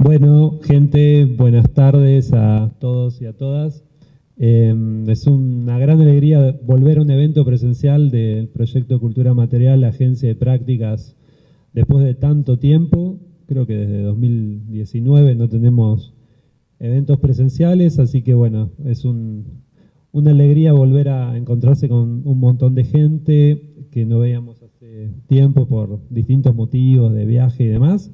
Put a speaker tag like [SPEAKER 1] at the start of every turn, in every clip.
[SPEAKER 1] Bueno, gente, buenas tardes a todos y a todas. Es una gran alegría volver a un evento presencial del proyecto Cultura Material, la Agencia de Prácticas, después de tanto tiempo. Creo que desde 2019 no tenemos eventos presenciales, así que bueno, una alegría volver a encontrarse con un montón de gente que no veíamos hace tiempo por distintos motivos de viaje y demás.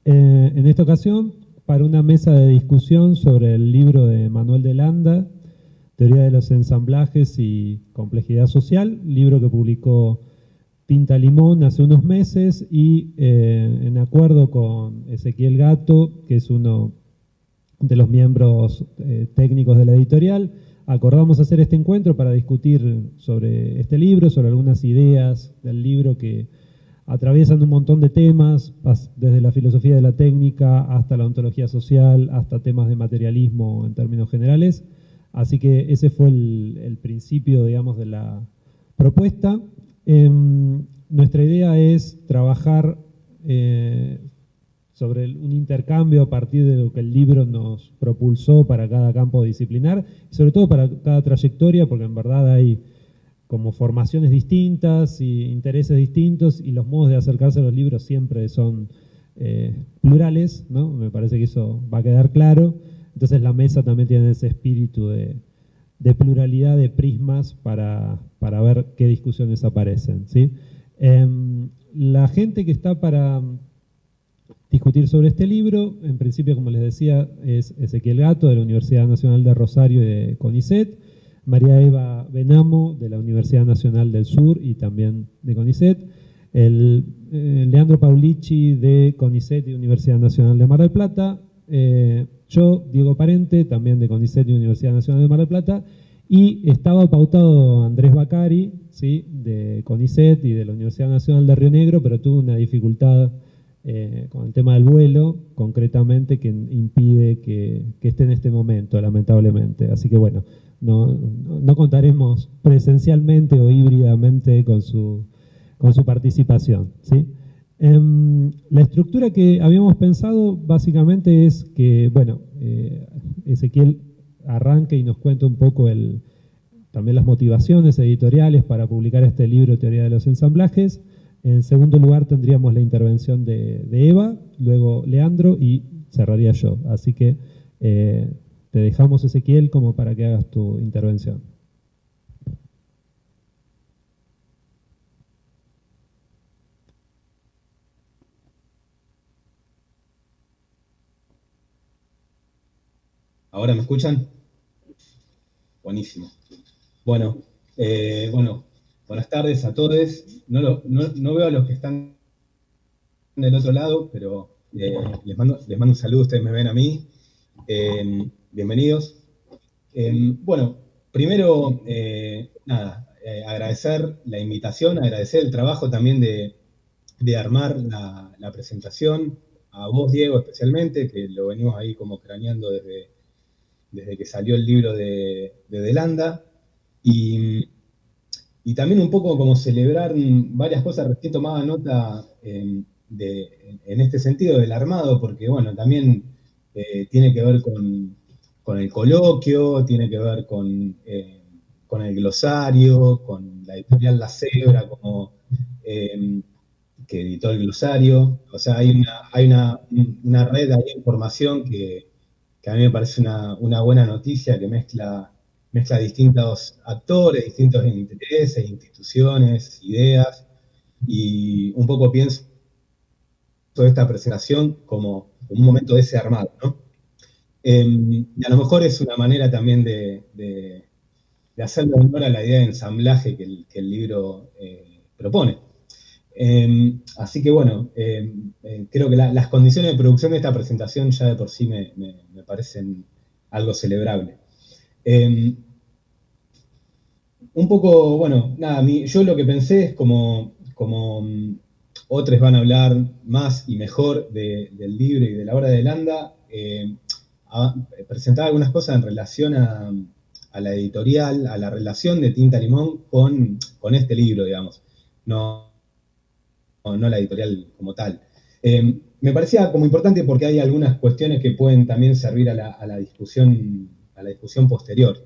[SPEAKER 1] En esta ocasión, para una mesa de discusión sobre el libro de Manuel de Landa, Teoría de los ensamblajes y complejidad social, libro que publicó Tinta Limón hace unos meses y en acuerdo con Ezequiel Gato, que es uno de los miembros técnicos de la editorial, acordamos hacer este encuentro para discutir sobre este libro, sobre algunas ideas del libro que atraviesan un montón de temas, desde la filosofía de la técnica hasta la ontología social, hasta temas de materialismo en términos generales. Así que ese fue el principio, digamos, de la propuesta. Nuestra idea es trabajar sobre un intercambio a partir de lo que el libro nos propulsó para cada campo disciplinar, y sobre todo para cada trayectoria, porque en verdad hay como formaciones distintas y intereses distintos, y los modos de acercarse a los libros siempre son plurales, ¿no? Me parece que eso va a quedar claro. Entonces la mesa también tiene ese espíritu de pluralidad de prismas para ver qué discusiones aparecen, ¿sí? La gente que está para discutir sobre este libro, en principio, como les decía, es Ezequiel Gato, de la Universidad Nacional de Rosario y de CONICET, María Eva Benamo, de la Universidad Nacional del Sur y también de CONICET, Leandro Paulici, de CONICET y Universidad Nacional de Mar del Plata, yo, Diego Parente, también de CONICET y Universidad Nacional de Mar del Plata, y estaba pautado Andrés Bacari, ¿sí?, de CONICET y de la Universidad Nacional de Río Negro, pero tuvo una dificultad con el tema del vuelo, concretamente, que impide que esté en este momento, lamentablemente. Así que bueno, no contaremos presencialmente o híbridamente con su participación, ¿sí? La estructura que habíamos pensado básicamente es que, bueno, Ezequiel arranque y nos cuente un poco también las motivaciones editoriales para publicar este libro, Teoría de los ensamblajes. En segundo lugar tendríamos la intervención de Eva, luego Leandro y cerraría yo. Así que te dejamos, Ezequiel, como para que hagas tu intervención.
[SPEAKER 2] ¿Ahora me escuchan? Buenísimo. Bueno, buenas tardes a todos. No veo a los que están del otro lado, pero les mando un saludo, ustedes me ven a mí. Bienvenidos. Bueno, primero, agradecer la invitación, agradecer el trabajo también de armar la presentación, a vos, Diego, especialmente, que lo venimos ahí como craneando desde que salió el libro de Landa, y también un poco como celebrar varias cosas. Recién tomaba nota en este sentido del armado, porque bueno, también tiene que ver con el coloquio, tiene que ver con el glosario, con la editorial La Cebra, que editó el glosario. O sea, hay una red ahí de información que a mí me parece una buena noticia, que mezcla distintos actores, distintos intereses, instituciones, ideas, y un poco pienso esta presentación como un momento de ese armado, ¿no? Y a lo mejor es una manera también de hacerle honor a la idea de ensamblaje que el libro propone. Así que bueno, creo que las condiciones de producción de esta presentación ya de por sí me parecen algo celebrable. Un poco, bueno, nada, yo lo que pensé es como otros van a hablar más y mejor del libro y de la obra de Landa, presentar algunas cosas en relación a la editorial, a la relación de Tinta Limón con este libro, digamos. No la editorial como tal. Me parecía como importante porque hay algunas cuestiones que pueden también servir a la discusión posterior.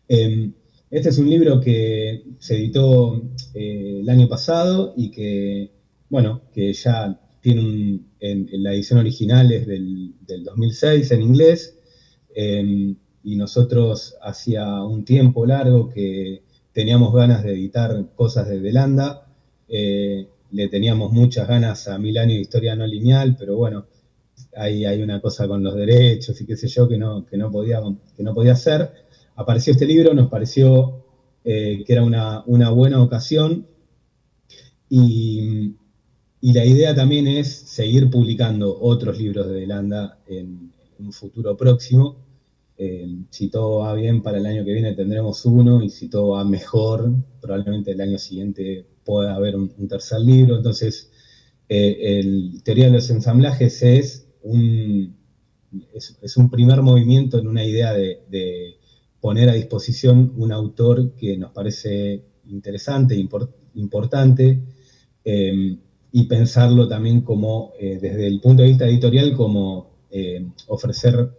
[SPEAKER 2] Este es un libro que se editó el año pasado y que, bueno, que ya tiene en la edición original es del 2006 en inglés, y nosotros hacía un tiempo largo que teníamos ganas de editar cosas de Delanda. Le teníamos muchas ganas a 1000 años de historia no lineal, pero bueno, hay una cosa con los derechos y qué sé yo que no podía hacer. Apareció este libro, nos pareció que era una buena ocasión, y la idea también es seguir publicando otros libros de Delanda en un futuro próximo. Si todo va bien, para el año que viene tendremos uno, y si todo va mejor, probablemente el año siguiente pueda haber un tercer libro. Entonces, el Teoría de los Ensamblajes es un primer movimiento en una idea de poner a disposición un autor que nos parece interesante, importante, y pensarlo también como, desde el punto de vista editorial, como ofrecer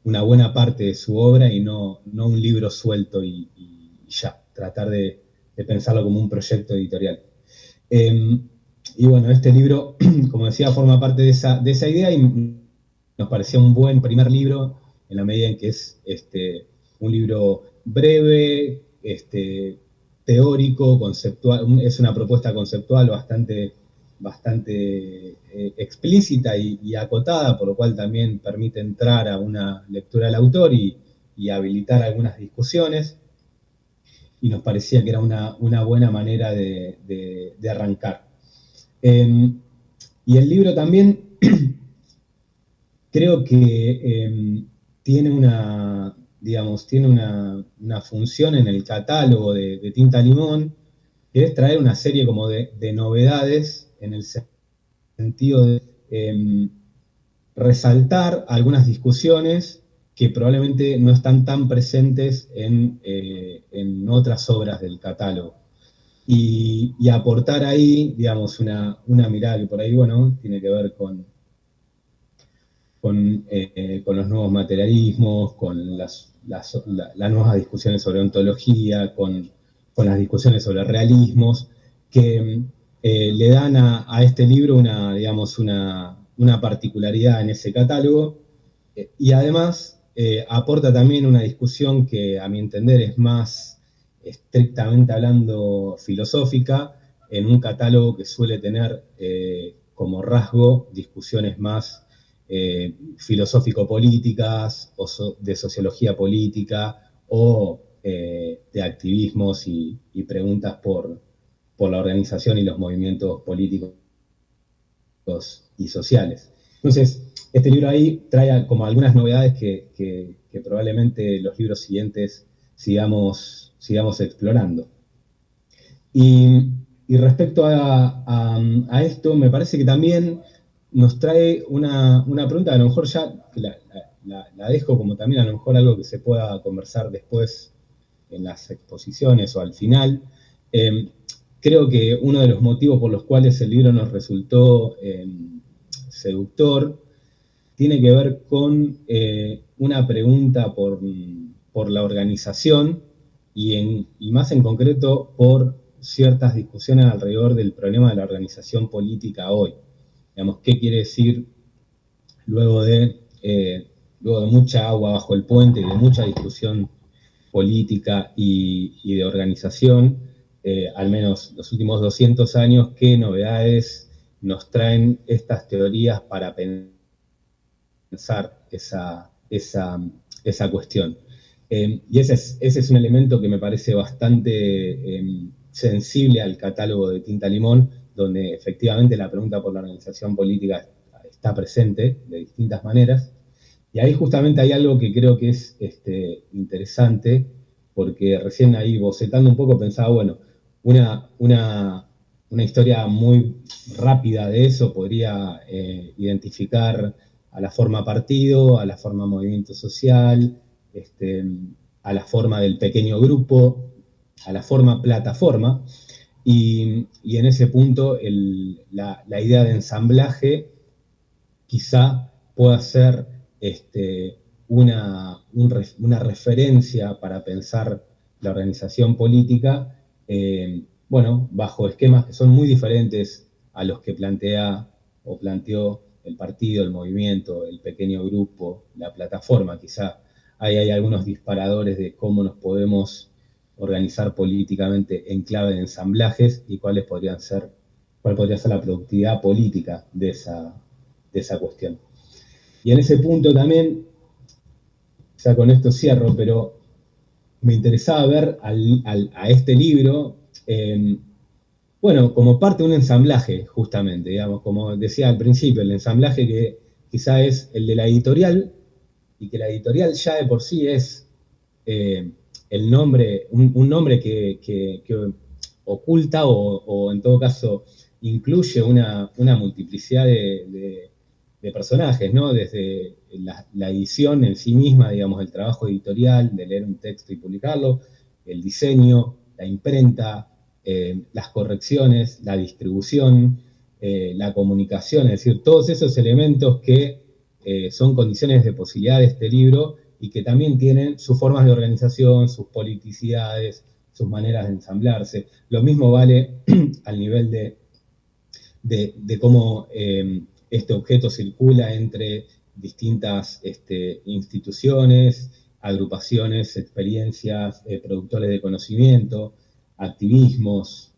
[SPEAKER 2] una buena parte de su obra y no un libro suelto y ya, tratar de pensarlo como un proyecto editorial. Y bueno, este libro, como decía, forma parte de esa idea, y nos parecía un buen primer libro en la medida en que es un libro breve, teórico, conceptual. Es una propuesta conceptual bastante explícita y acotada, por lo cual también permite entrar a una lectura del autor y habilitar algunas discusiones, y nos parecía que era una buena manera de arrancar. Y el libro también creo que tiene una función en el catálogo de Tinta Limón, que es traer una serie como de novedades, en el sentido de resaltar algunas discusiones que probablemente no están tan presentes en otras obras del catálogo. Y aportar ahí, digamos, una mirada que por ahí, bueno, tiene que ver con los nuevos materialismos, con las nuevas discusiones sobre ontología, con las discusiones sobre realismos, que le dan a este libro una particularidad en ese catálogo, y además aporta también una discusión que, a mi entender, es más estrictamente hablando filosófica, en un catálogo que suele tener como rasgo discusiones más filosófico-políticas, o de sociología política, o de activismos y preguntas por la organización y los movimientos políticos y sociales. Entonces, este libro ahí trae como algunas novedades que probablemente los libros siguientes sigamos explorando. Y respecto a esto, me parece que también nos trae una pregunta, a lo mejor ya la dejo como también a lo mejor algo que se pueda conversar después en las exposiciones o al final. Creo que uno de los motivos por los cuales el libro nos resultó seductor tiene que ver con una pregunta por la organización, y más en concreto por ciertas discusiones alrededor del problema de la organización política hoy. Digamos, ¿qué quiere decir luego de mucha agua bajo el puente y de mucha discusión política y de organización, al menos los últimos 200 años, qué novedades nos traen estas teorías para pensar esa cuestión? Y ese es un elemento que me parece bastante sensible al catálogo de Tinta Limón, donde efectivamente la pregunta por la organización política está presente de distintas maneras. Y ahí justamente hay algo que creo que es interesante, porque recién ahí bocetando un poco pensaba, bueno, una historia muy rápida de eso podría identificar a la forma partido, a la forma movimiento social, a la forma del pequeño grupo, a la forma plataforma. Y en ese punto la idea de ensamblaje quizá pueda ser una referencia para pensar la organización política, bueno, bajo esquemas que son muy diferentes a los que planteó el partido, el movimiento, el pequeño grupo, la plataforma. Quizá hay algunos disparadores de cómo nos podemos organizar políticamente en clave de ensamblajes y cuál podría ser la productividad política de esa cuestión. Y en ese punto también, ya con esto cierro, pero me interesaba ver a este libro, bueno, como parte de un ensamblaje, justamente, digamos, como decía al principio, el ensamblaje que quizá es el de la editorial, y que la editorial ya de por sí es el nombre, un nombre que oculta o en todo caso incluye una multiplicidad de personajes, ¿no? Desde la edición en sí misma, digamos, el trabajo editorial, de leer un texto y publicarlo, el diseño, la imprenta, las correcciones, la distribución, la comunicación, es decir, todos esos elementos que son condiciones de posibilidad de este libro y que también tienen sus formas de organización, sus politicidades, sus maneras de ensamblarse. Lo mismo vale al nivel de cómo este objeto circula entre distintas instituciones, agrupaciones, experiencias, productores de conocimiento, activismos,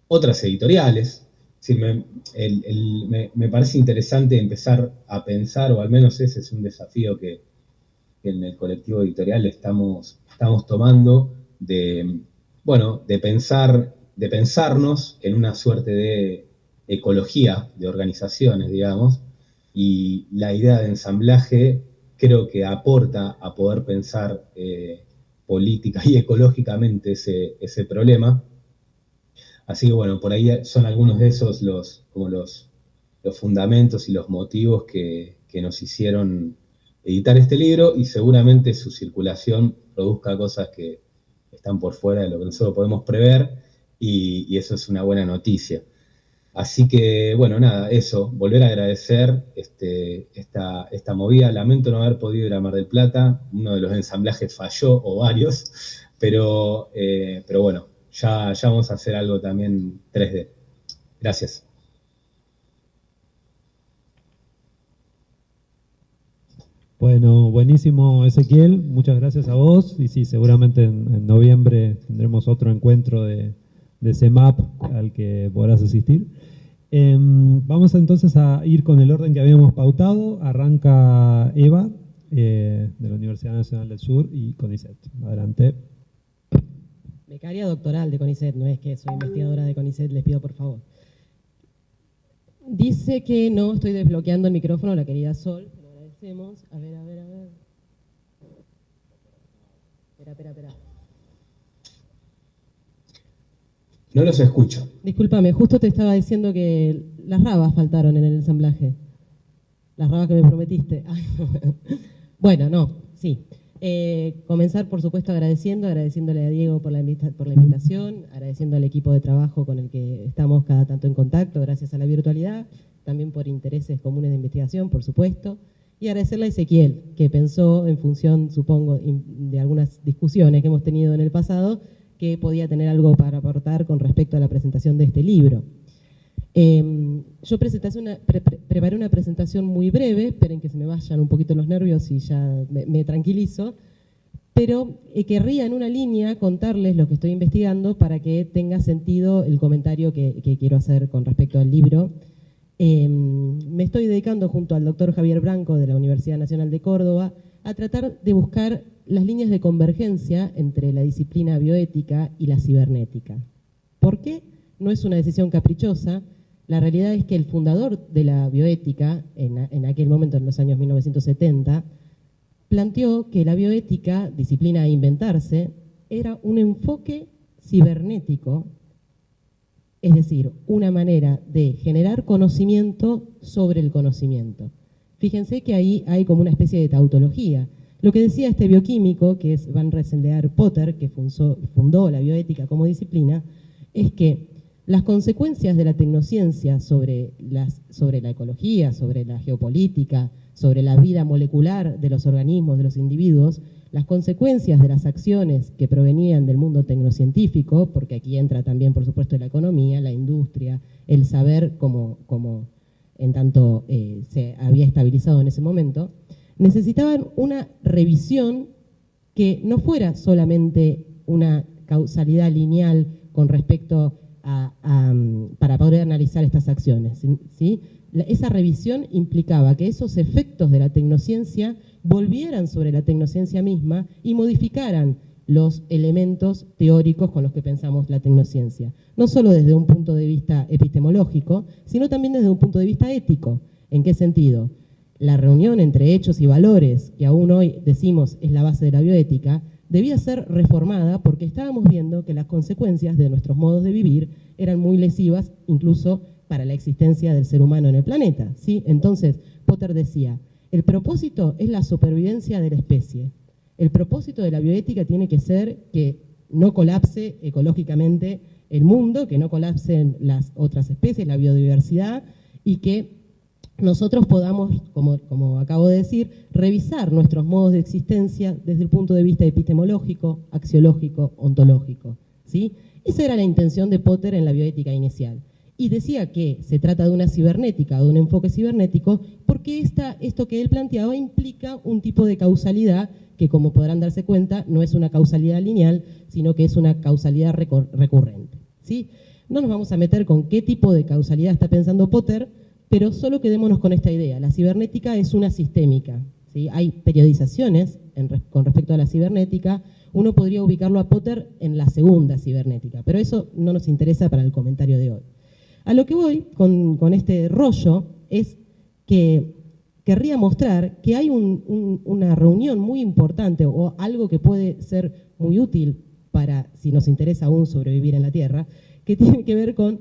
[SPEAKER 2] otras editoriales. Sí, me parece interesante empezar a pensar, o al menos ese es un desafío que en el colectivo editorial estamos tomando, de pensarnos en una suerte de ecología de organizaciones, digamos, y la idea de ensamblaje creo que aporta a poder pensar política y ecológicamente ese problema. Así que bueno, por ahí son algunos de esos los fundamentos y los motivos que nos hicieron editar este libro, y seguramente su circulación produzca cosas que están por fuera de lo que nosotros podemos prever, y eso es una buena noticia. Así que, bueno, nada, eso, volver a agradecer esta movida. Lamento no haber podido ir a Mar del Plata, uno de los ensamblajes falló, o varios, pero bueno, ya vamos a hacer algo también 3D. Gracias.
[SPEAKER 1] Bueno, buenísimo, Ezequiel, muchas gracias a vos. Y sí, seguramente en noviembre tendremos otro encuentro de CEMAP al que podrás asistir. Vamos entonces a ir con el orden que habíamos pautado. Arranca Eva, de la Universidad Nacional del Sur, y CONICET. Adelante.
[SPEAKER 3] Becaria doctoral de CONICET, no es que soy investigadora de CONICET, les pido por favor. Dice que no estoy desbloqueando el micrófono, la querida Sol, se lo agradecemos. A ver. Espera.
[SPEAKER 2] No los escucho.
[SPEAKER 3] Discúlpame, justo te estaba diciendo que las rabas faltaron en el ensamblaje. Las rabas que me prometiste. Bueno, no, sí. Comenzar, por supuesto, agradeciéndole a Diego por la invitación, agradeciendo al equipo de trabajo con el que estamos cada tanto en contacto, gracias a la virtualidad, también por intereses comunes de investigación, por supuesto, y agradecerle a Ezequiel, que pensó en función, supongo, de algunas discusiones que hemos tenido en el pasado, que podía tener algo para aportar con respecto a la presentación de este libro. Yo preparé una presentación muy breve, esperen que se me vayan un poquito los nervios y ya me tranquilizo, pero querría en una línea contarles lo que estoy investigando para que tenga sentido el comentario que quiero hacer con respecto al libro. Me estoy dedicando junto al doctor Javier Branco de la Universidad Nacional de Córdoba a tratar de buscar las líneas de convergencia entre la disciplina bioética y la cibernética. ¿Por qué? No es una decisión caprichosa. La realidad es que el fundador de la bioética, en aquel momento, en los años 1970, planteó que la bioética, disciplina a inventarse, era un enfoque cibernético, es decir, una manera de generar conocimiento sobre el conocimiento. Fíjense que ahí hay como una especie de tautología. Lo que decía este bioquímico, que es Van Rensselaer Potter, que fundó la bioética como disciplina, es que las consecuencias de la tecnociencia sobre la ecología, sobre la geopolítica, sobre la vida molecular de los organismos, de los individuos, las consecuencias de las acciones que provenían del mundo tecnocientífico, porque aquí entra también, por supuesto, la economía, la industria, el saber como en tanto se había estabilizado en ese momento, necesitaban una revisión que no fuera solamente una causalidad lineal con respecto para poder analizar estas acciones, ¿sí? Esa revisión implicaba que esos efectos de la tecnociencia volvieran sobre la tecnociencia misma y modificaran los elementos teóricos con los que pensamos la tecnociencia. No solo desde un punto de vista epistemológico, sino también desde un punto de vista ético. ¿En qué sentido? La reunión entre hechos y valores, que aún hoy decimos es la base de la bioética, debía ser reformada porque estábamos viendo que las consecuencias de nuestros modos de vivir eran muy lesivas, incluso para la existencia del ser humano en el planeta, ¿sí? Entonces, Potter decía, el propósito es la supervivencia de la especie. El propósito de la bioética tiene que ser que no colapse ecológicamente el mundo, que no colapsen las otras especies, la biodiversidad, y que nosotros podamos, como acabo de decir, revisar nuestros modos de existencia desde el punto de vista epistemológico, axiológico, ontológico, ¿sí? Esa era la intención de Potter en la bioética inicial. Y decía que se trata de una cibernética o de un enfoque cibernético porque esto que él planteaba implica un tipo de causalidad que, como podrán darse cuenta, no es una causalidad lineal, sino que es una causalidad recurrente, ¿sí? No nos vamos a meter con qué tipo de causalidad está pensando Potter, pero solo quedémonos con esta idea. La cibernética es una sistémica, ¿sí? Hay periodizaciones con respecto a la cibernética. Uno podría ubicarlo a Potter en la segunda cibernética, pero eso no nos interesa para el comentario de hoy. A lo que voy con este rollo es que querría mostrar que hay una reunión muy importante o algo que puede ser muy útil para, si nos interesa aún sobrevivir en la Tierra, que tiene que ver con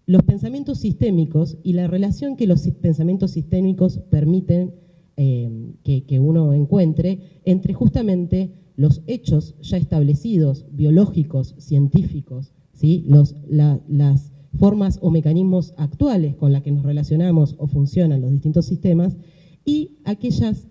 [SPEAKER 3] los pensamientos sistémicos y la relación que los pensamientos sistémicos permiten que uno encuentre entre justamente los hechos ya establecidos, biológicos, científicos, ¿sí? Las formas o mecanismos actuales con las que nos relacionamos o funcionan los distintos sistemas y aquellas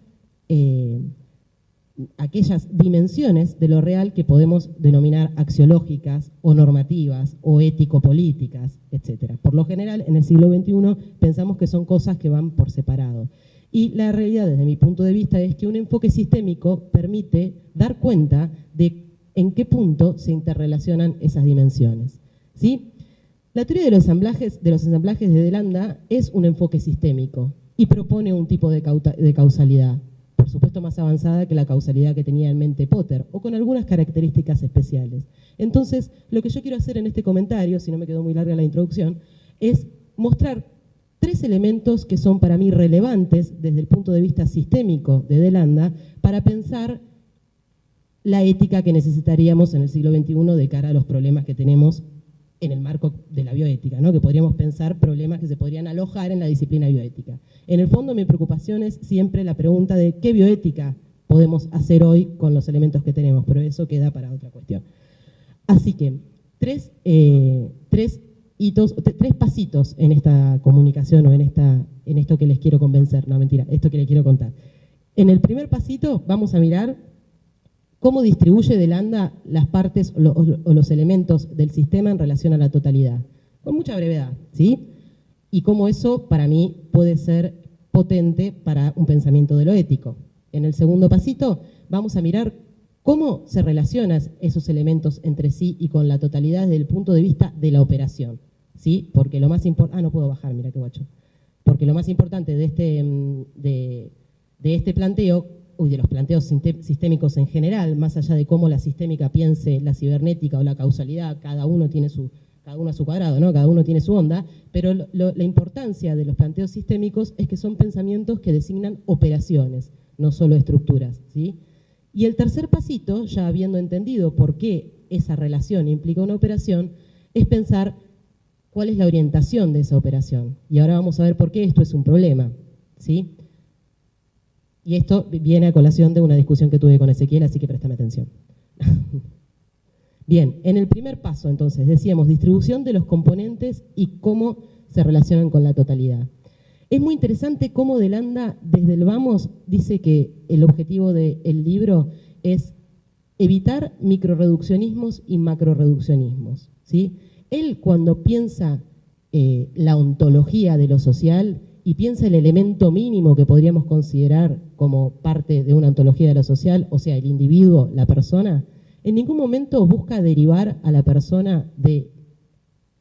[SPEAKER 3] dimensiones de lo real que podemos denominar axiológicas o normativas o ético-políticas, etc. Por lo general, en el siglo XXI pensamos que son cosas que van por separado. Y la realidad, desde mi punto de vista, es que un enfoque sistémico permite dar cuenta de en qué punto se interrelacionan esas dimensiones, ¿sí? La teoría de los ensamblajes de DeLanda es un enfoque sistémico y propone un tipo de causalidad, por supuesto más avanzada que la causalidad que tenía en mente Potter, o con algunas características especiales. Entonces, lo que yo quiero hacer en este comentario, si no me quedó muy larga la introducción, es mostrar 3 elementos que son para mí relevantes desde el punto de vista sistémico de DeLanda para pensar la ética que necesitaríamos en el siglo XXI de cara a los problemas que tenemos en el marco de la bioética, ¿no? Que podríamos pensar problemas que se podrían alojar en la disciplina bioética. En el fondo, mi preocupación es siempre la pregunta de qué bioética podemos hacer hoy con los elementos que tenemos, pero eso queda para otra cuestión. Así que, 3 pasitos en esta comunicación o en esto que les quiero convencer, no mentira, esto que les quiero contar. En el primer pasito vamos a mirar cómo distribuye DeLanda las partes o los elementos del sistema en relación a la totalidad, con mucha brevedad, ¿sí? Y cómo eso, para mí, puede ser potente para un pensamiento de lo ético. En el segundo pasito vamos a mirar cómo se relacionan esos elementos entre sí y con la totalidad desde el punto de vista de la operación, ¿sí? Porque lo más importante... no puedo bajar, mira qué guacho. Porque lo más importante de este planteo, de los planteos sistémicos en general, más allá de cómo la sistémica piense la cibernética o la causalidad, cada uno a su cuadrado, ¿no? Cada uno tiene su onda, pero la importancia de los planteos sistémicos es que son pensamientos que designan operaciones, no solo estructuras, ¿sí? Y el tercer pasito, ya habiendo entendido por qué esa relación implica una operación, es pensar cuál es la orientación de esa operación. Y ahora vamos a ver por qué esto es un problema, ¿sí? Y esto viene a colación de una discusión que tuve con Ezequiel, así que préstame atención. Bien, en el primer paso, entonces, decíamos distribución de los componentes y cómo se relacionan con la totalidad. Es muy interesante cómo de Landa, desde el vamos, dice que el objetivo del libro es evitar microreduccionismos y macroreduccionismos, ¿sí? Él, cuando piensa la ontología de lo social y piensa el elemento mínimo que podríamos considerar como parte de una ontología de lo social, o sea, el individuo, la persona, en ningún momento busca derivar a la persona de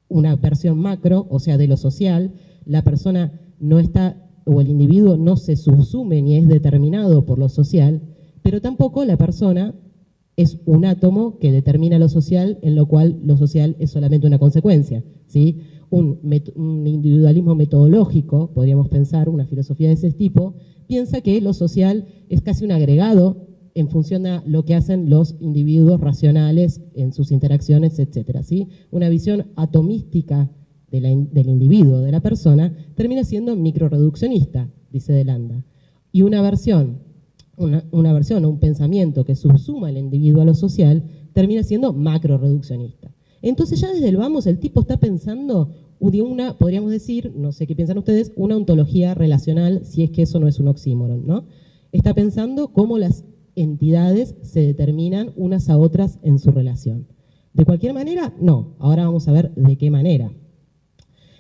[SPEAKER 3] una versión macro, o sea, de lo social. La persona no está, o el individuo no se subsume ni es determinado por lo social, pero tampoco la persona es un átomo que determina lo social, en lo cual lo social es solamente una consecuencia, ¿sí? Un individualismo metodológico, podríamos pensar, una filosofía de ese tipo, piensa que lo social es casi un agregado en función a lo que hacen los individuos racionales en sus interacciones, etcétera, ¿sí? Una visión atomística del individuo, de la persona, termina siendo microreduccionista, dice de Landa. Y una versión o un pensamiento que subsuma al individuo a lo social, termina siendo macroreduccionista. Entonces ya desde el vamos el tipo está pensando de una, podríamos decir, no sé qué piensan ustedes, una ontología relacional, si es que eso no es un oxímoron, ¿no? Está pensando cómo las entidades se determinan unas a otras en su relación. ¿De cualquier manera? No. Ahora vamos a ver de qué manera.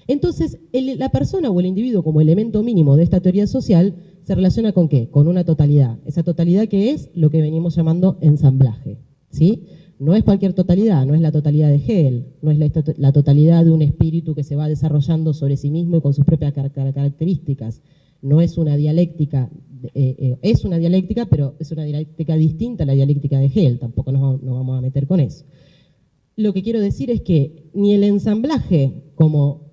[SPEAKER 3] Entonces, la persona o el individuo como elemento mínimo de esta teoría social se relaciona con ¿qué? Con una totalidad. Esa totalidad que es lo que venimos llamando ensamblaje, ¿sí? No es cualquier totalidad, no es la totalidad de Hegel, no es la totalidad de un espíritu que se va desarrollando sobre sí mismo y con sus propias características. No es una dialéctica, es una dialéctica, pero es una dialéctica distinta a la dialéctica de Hegel, tampoco nos vamos a meter con eso. Lo que quiero decir es que ni el ensamblaje como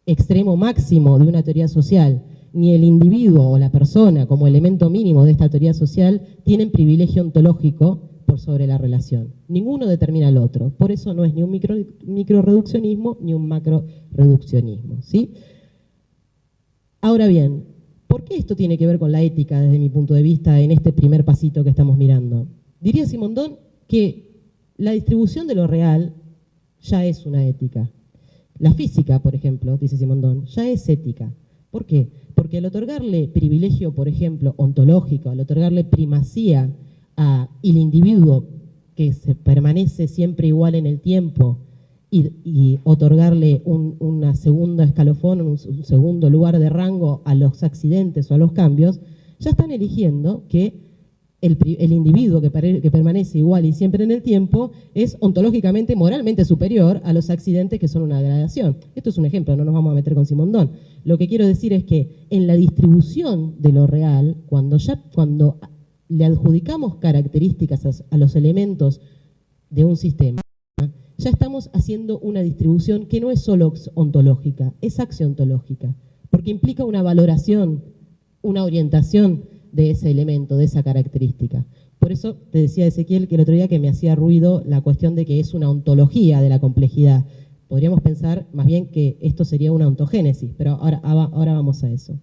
[SPEAKER 3] extremo máximo de una teoría social, ni el individuo o la persona como elemento mínimo de esta teoría social tienen privilegio ontológico por sobre la relación. Ninguno determina al otro. Por eso no es ni un microreduccionismo ni un macroreduccionismo, ¿sí? Ahora bien, ¿por qué esto tiene que ver con la ética desde mi punto de vista en este primer pasito que estamos mirando? Diría Simondon que la distribución de lo real ya es una ética. La física, por ejemplo, dice Simondon, ya es ética. ¿Por qué? Porque al otorgarle privilegio, por ejemplo, ontológico, al otorgarle primacía al individuo que se permanece siempre igual en el tiempo y otorgarle una segunda escalafón, un segundo lugar de rango a los accidentes o a los cambios, ya están eligiendo que el individuo que permanece igual y siempre en el tiempo es ontológicamente, moralmente superior a los accidentes que son una gradación. Esto es un ejemplo, no nos vamos a meter con Simondon. Lo que quiero decir es que en la distribución de lo real, cuando le adjudicamos características a los elementos de un sistema, ya estamos haciendo una distribución que no es solo ontológica, es axiontológica, porque implica una valoración, una orientación de ese elemento, de esa característica. Por eso te decía Ezequiel que el otro día que me hacía ruido la cuestión de que es una ontología de la complejidad. Podríamos pensar más bien que esto sería una ontogénesis, pero ahora vamos a eso.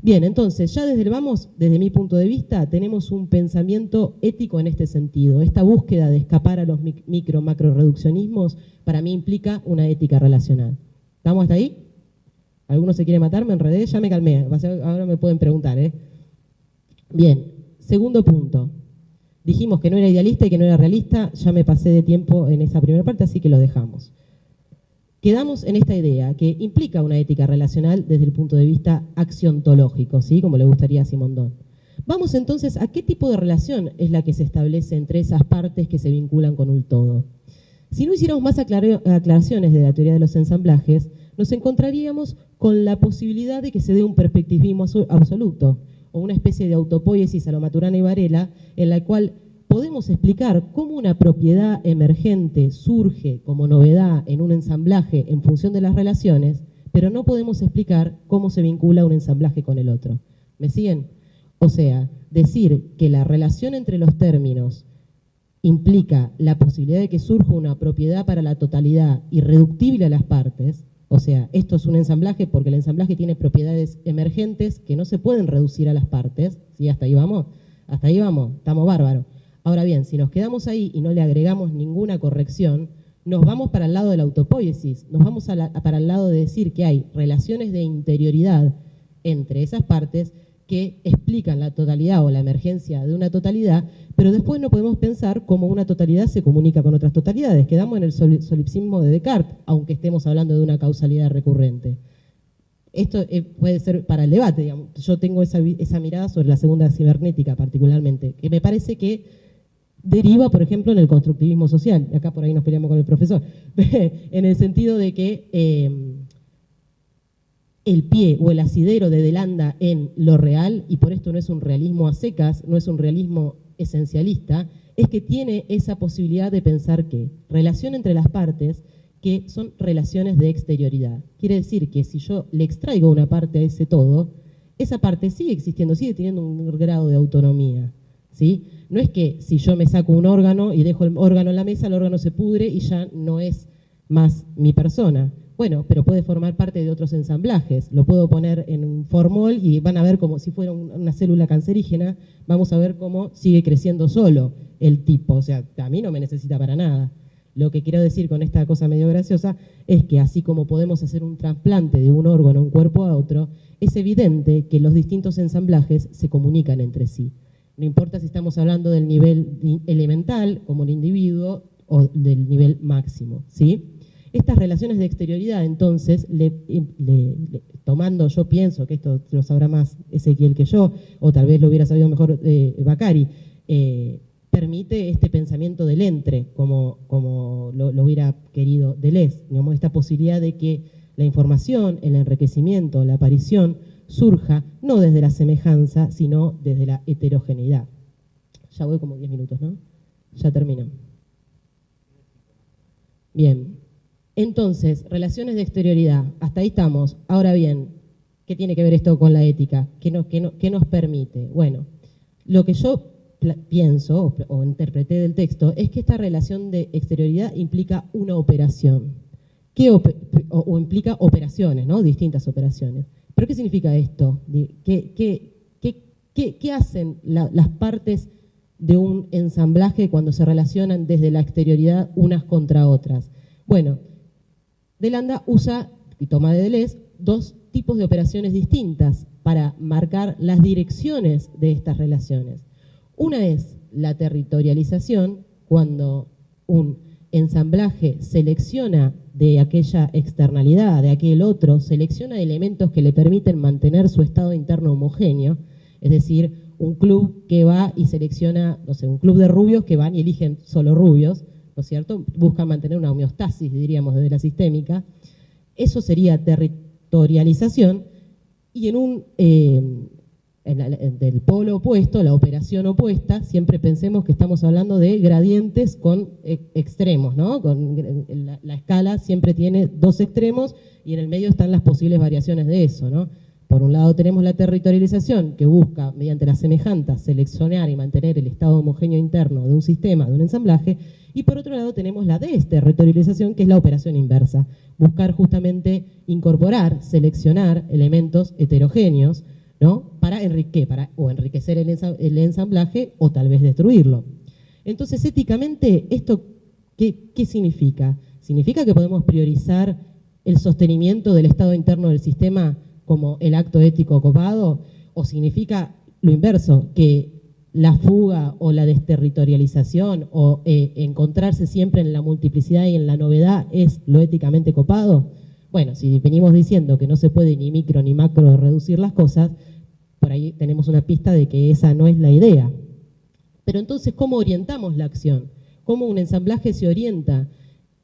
[SPEAKER 3] Bien, entonces, ya desde mi punto de vista, tenemos un pensamiento ético en este sentido. Esta búsqueda de escapar a los macro-reduccionismos, para mí implica una ética relacional. ¿Estamos hasta ahí? ¿Alguno se quiere matar? Me enredé, ya me calmé. Ahora me pueden preguntar, ¿eh? Bien, segundo punto. Dijimos que no era idealista y que no era realista, ya me pasé de tiempo en esa primera parte, así que lo dejamos. Quedamos en esta idea que implica una ética relacional desde el punto de vista axiontológico, ¿sí? Como le gustaría a Simondon. Vamos entonces a qué tipo de relación es la que se establece entre esas partes que se vinculan con un todo. Si no hiciéramos más aclaraciones de la teoría de los ensamblajes, nos encontraríamos con la posibilidad de que se dé un perspectivismo absoluto, o una especie de autopoiesis a lo Maturana y Varela, en la cual podemos explicar cómo una propiedad emergente surge como novedad en un ensamblaje en función de las relaciones, pero no podemos explicar cómo se vincula un ensamblaje con el otro. ¿Me siguen? O sea, decir que la relación entre los términos implica la posibilidad de que surja una propiedad para la totalidad irreductible a las partes. O sea, esto es un ensamblaje porque el ensamblaje tiene propiedades emergentes que no se pueden reducir a las partes. ¿Sí? Hasta ahí vamos, estamos bárbaros. Ahora bien, si nos quedamos ahí y no le agregamos ninguna corrección, nos vamos para el lado de la autopoiesis, nos vamos para el lado de decir que hay relaciones de interioridad entre esas partes que explican la totalidad o la emergencia de una totalidad, pero después no podemos pensar cómo una totalidad se comunica con otras totalidades. Quedamos en el solipsismo de Descartes, aunque estemos hablando de una causalidad recurrente. Esto puede ser para el debate, digamos. Yo tengo esa mirada sobre la segunda cibernética particularmente, que me parece que deriva, por ejemplo, en el constructivismo social. Y acá por ahí nos peleamos con el profesor. En el sentido de que el pie o el asidero de Delanda en lo real, y por esto no es un realismo a secas, no es un realismo esencialista, es que tiene esa posibilidad de pensar que relación entre las partes que son relaciones de exterioridad. Quiere decir que si yo le extraigo una parte a ese todo, esa parte sigue existiendo, sigue teniendo un grado de autonomía, ¿sí? No es que si yo me saco un órgano y dejo el órgano en la mesa, el órgano se pudre y ya no es más mi persona. Bueno, pero puede formar parte de otros ensamblajes. Lo puedo poner en un formol y van a ver como si fuera una célula cancerígena, vamos a ver cómo sigue creciendo solo el tipo. O sea, a mí no me necesita para nada. Lo que quiero decir con esta cosa medio graciosa es que así como podemos hacer un trasplante de un órgano, un cuerpo a otro, es evidente que los distintos ensamblajes se comunican entre sí. No importa si estamos hablando del nivel elemental, como el individuo, o del nivel máximo, ¿sí? Estas relaciones de exterioridad, entonces, tomando, yo pienso que esto lo sabrá más Ezequiel que yo, o tal vez lo hubiera sabido mejor Bacari, permite este pensamiento del entre, como lo hubiera querido Deleuze, digamos, esta posibilidad de que la información, el enriquecimiento, la aparición, surja no desde la semejanza, sino desde la heterogeneidad. Ya voy como 10 minutos, ¿no? Ya termino. Bien. Entonces, relaciones de exterioridad, hasta ahí estamos. Ahora bien, ¿qué tiene que ver esto con la ética? ¿Qué nos permite? Bueno, lo que yo pienso o interpreté del texto es que esta relación de exterioridad implica una operación, o implica operaciones, ¿no? Distintas operaciones. ¿Pero qué significa esto? ¿Qué hacen las partes de un ensamblaje cuando se relacionan desde la exterioridad unas contra otras? Bueno, Delanda usa, y toma de Deleuze, dos tipos de operaciones distintas para marcar las direcciones de estas relaciones. Una es la territorialización, cuando un ensamblaje selecciona de aquella externalidad, de aquel otro, selecciona elementos que le permiten mantener su estado interno homogéneo, es decir, un club que va y selecciona, no sé, un club de rubios que van y eligen solo rubios, ¿no es cierto? Buscan mantener una homeostasis, diríamos, desde la sistémica. Eso sería territorialización, y del polo opuesto, la operación opuesta, siempre pensemos que estamos hablando de gradientes con extremos, ¿no? La escala siempre tiene dos extremos y en el medio están las posibles variaciones de eso, ¿no? Por un lado tenemos la territorialización, que busca, mediante la semejanza, seleccionar y mantener el estado homogéneo interno de un sistema, de un ensamblaje, y por otro lado tenemos la desterritorialización, que es la operación inversa, buscar justamente incorporar, seleccionar elementos heterogéneos, ¿no? Para enriquecer el ensamblaje o tal vez destruirlo. Entonces, éticamente, ¿esto qué significa? Significa que podemos priorizar el sostenimiento del estado interno del sistema como el acto ético copado, o significa lo inverso, que la fuga o la desterritorialización o encontrarse siempre en la multiplicidad y en la novedad es lo éticamente copado. Bueno, si venimos diciendo que no se puede ni micro ni macro reducir las cosas, por ahí tenemos una pista de que esa no es la idea. Pero entonces, ¿cómo orientamos la acción? ¿Cómo un ensamblaje se orienta?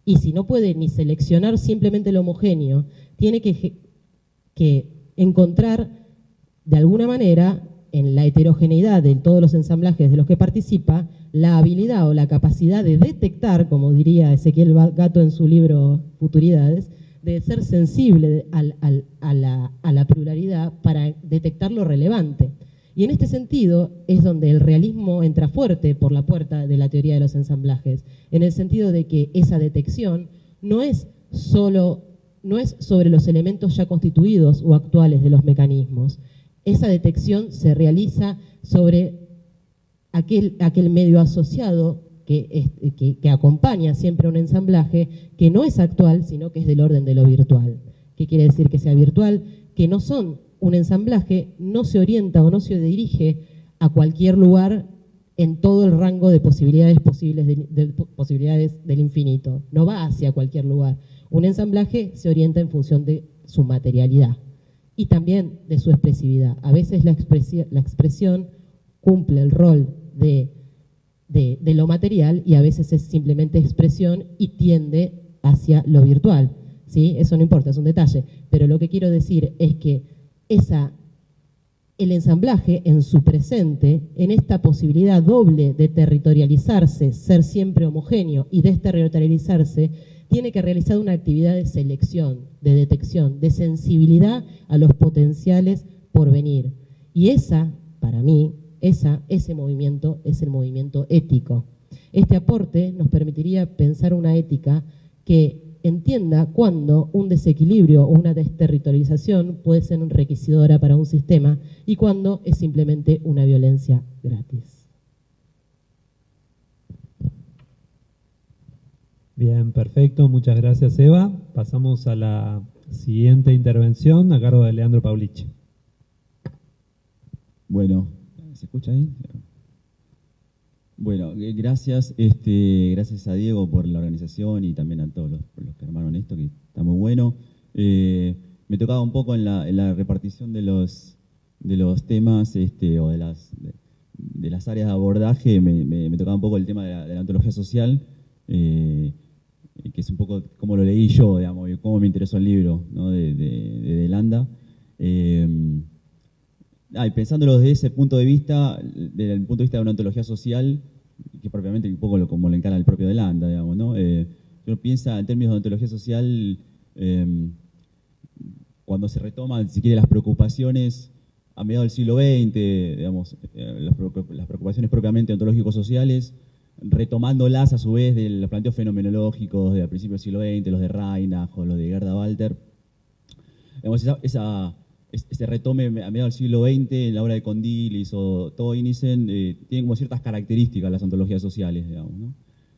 [SPEAKER 3] Y si no puede ni seleccionar simplemente lo homogéneo, tiene que encontrar de alguna manera en la heterogeneidad de todos los ensamblajes de los que participa la habilidad o la capacidad de detectar, como diría Ezequiel Gato en su libro Futuridades, de ser sensible a la pluralidad para detectar lo relevante. Y en este sentido es donde el realismo entra fuerte por la puerta de la teoría de los ensamblajes, en el sentido de que esa detección no es sobre los elementos ya constituidos o actuales de los mecanismos. Esa detección se realiza sobre aquel medio asociado que acompaña siempre a un ensamblaje, que no es actual, sino que es del orden de lo virtual. ¿Qué quiere decir que sea virtual? Que no son un ensamblaje, no se orienta o no se dirige a cualquier lugar en todo el rango de posibilidades posibilidades del infinito. No va hacia cualquier lugar. Un ensamblaje se orienta en función de su materialidad y también de su expresividad. A veces la expresión cumple el rol de lo material y a veces es simplemente expresión y tiende hacia lo virtual, ¿sí? Eso no importa, es un detalle. Pero lo que quiero decir es que el ensamblaje en su presente, en esta posibilidad doble de territorializarse, ser siempre homogéneo y desterritorializarse, tiene que realizar una actividad de selección, de detección, de sensibilidad a los potenciales por venir. Y para mí, ese movimiento es el movimiento ético. Este aporte nos permitiría pensar una ética que entienda cuándo un desequilibrio o una desterritorialización puede ser enriquecedora para un sistema y cuándo es simplemente una violencia gratis.
[SPEAKER 1] Bien, perfecto. Muchas gracias, Eva. Pasamos a la siguiente intervención a cargo de Leandro Paulich.
[SPEAKER 4] Bueno, ¿se escucha ahí? Bueno, gracias a Diego por la organización y también a todos los que armaron esto, que está muy bueno. Me tocaba un poco en la repartición de los temas o de las áreas de abordaje, me tocaba un poco el tema de la ontología social, que es un poco como lo leí yo, digamos, y cómo me interesó el libro, ¿no? de Landa. Y pensándolo desde ese punto de vista, desde el punto de vista de una ontología social, que propiamente un poco como lo encara el propio de Landa, digamos, ¿no? Uno piensa en términos de ontología social, cuando se retoman, si quiere, las preocupaciones a mediados del siglo XX, digamos, las preocupaciones propiamente ontológico-sociales, retomándolas a su vez de los planteos fenomenológicos de principios del siglo XX, los de Reinach o los de Gerda Walter. Digamos, ese retome a mediados del siglo XX, en la obra de Condil o Toynisen, tienen como ciertas características las ontologías sociales, digamos, ¿no?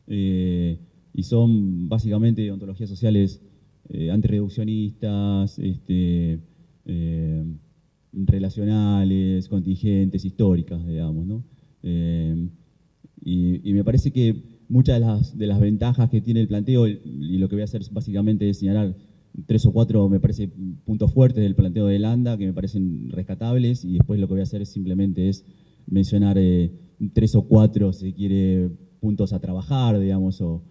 [SPEAKER 4] Y son básicamente ontologías sociales antirreduccionistas, relacionales, contingentes, históricas, digamos, ¿no? Y me parece que muchas de las ventajas que tiene el planteo, y lo que voy a hacer básicamente es señalar 3 o 4, me parece, puntos fuertes del planteo de Landa que me parecen rescatables, y después lo que voy a hacer simplemente es mencionar 3 o 4, si quiere, puntos a trabajar, digamos, o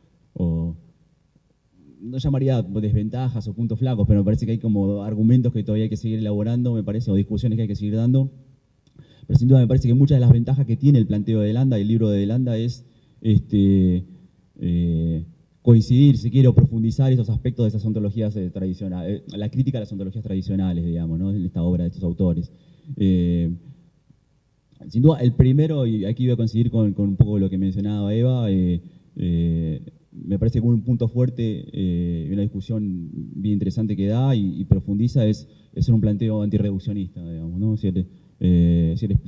[SPEAKER 4] no llamaría desventajas o puntos flacos, pero me parece que hay como argumentos que todavía hay que seguir elaborando, me parece, o discusiones que hay que seguir dando. Pero sin duda me parece que muchas de las ventajas que tiene el planteo de Landa, el libro de Landa, es coincidir, si quiere, o profundizar esos aspectos de esas ontologías tradicionales, la crítica a las ontologías tradicionales, digamos, ¿no? En esta obra de estos autores. Sin duda, el primero, y aquí voy a coincidir con un poco lo que mencionaba Eva, me parece que un punto fuerte y una discusión bien interesante que da y profundiza es un planteo antirreduccionista, digamos, ¿no? Es decir,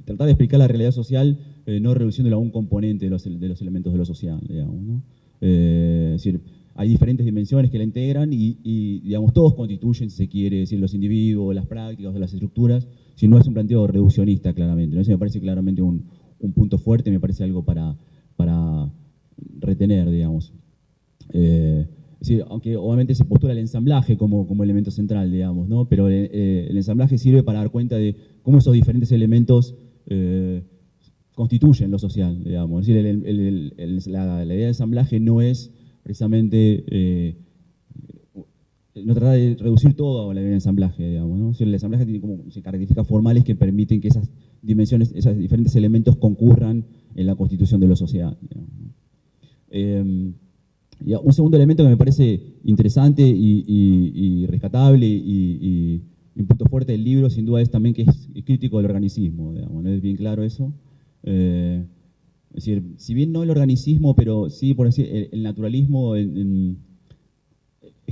[SPEAKER 4] tratar de explicar la realidad social no reduciéndola a un componente de los elementos de lo social, digamos, ¿no? Es decir, hay diferentes dimensiones que la integran y digamos, todos constituyen, si se quiere, decir, los individuos, las prácticas, las estructuras, si no es un planteo reduccionista, claramente, ¿no? Eso me parece claramente un punto fuerte, me parece algo para retener, digamos. Es decir, aunque obviamente se postula el ensamblaje como elemento central, digamos, ¿no? Pero el ensamblaje sirve para dar cuenta de cómo esos diferentes elementos constituyen lo social, digamos. Es decir, la idea de ensamblaje no es precisamente no tratar de reducir todo a la idea de ensamblaje, digamos, ¿no? Es decir, el ensamblaje tiene como características formales que permiten que esas dimensiones, esos diferentes elementos concurran en la constitución de lo social, digamos, ¿no? Y un segundo elemento que me parece interesante y rescatable y un punto fuerte del libro, sin duda, es también que es crítico del organicismo, digamos, ¿no? Es bien claro eso. Es decir, si bien no el organicismo, pero sí, por decir, el naturalismo es